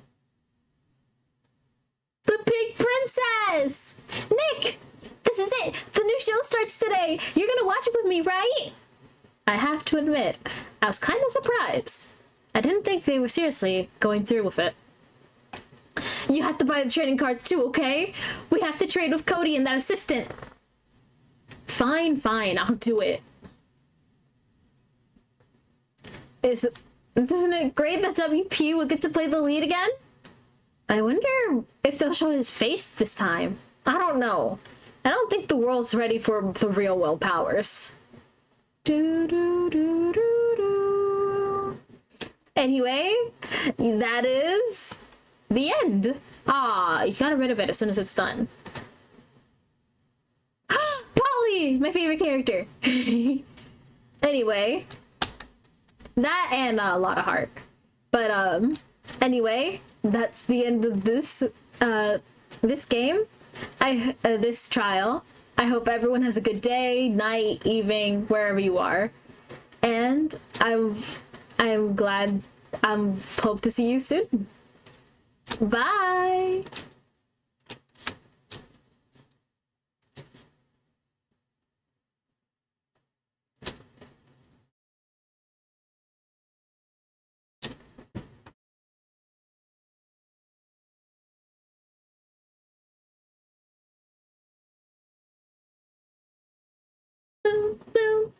The Pink Princess! Nick! This is it! The new show starts today! You're gonna watch it with me, right? I have to admit, I was kind of surprised. I didn't think they were seriously going through with it. You have to buy the trading cards too, okay? We have to trade with Cody and that assistant. Fine, I'll do it. Isn't it great that WP will get to play the lead again? I wonder if they'll show his face this time. I don't know. I don't think the world's ready for the real Will Powers. Do do do do do. Anyway, that is the end. Ah, you gotta rid of it as soon as it's done. Polly, my favorite character. Anyway, that and a lot of heart. But anyway, that's the end of this this game. This trial. I hope everyone has a good day, night, evening, wherever you are. And I'm glad hope to see you soon. Bye. Boom, boom.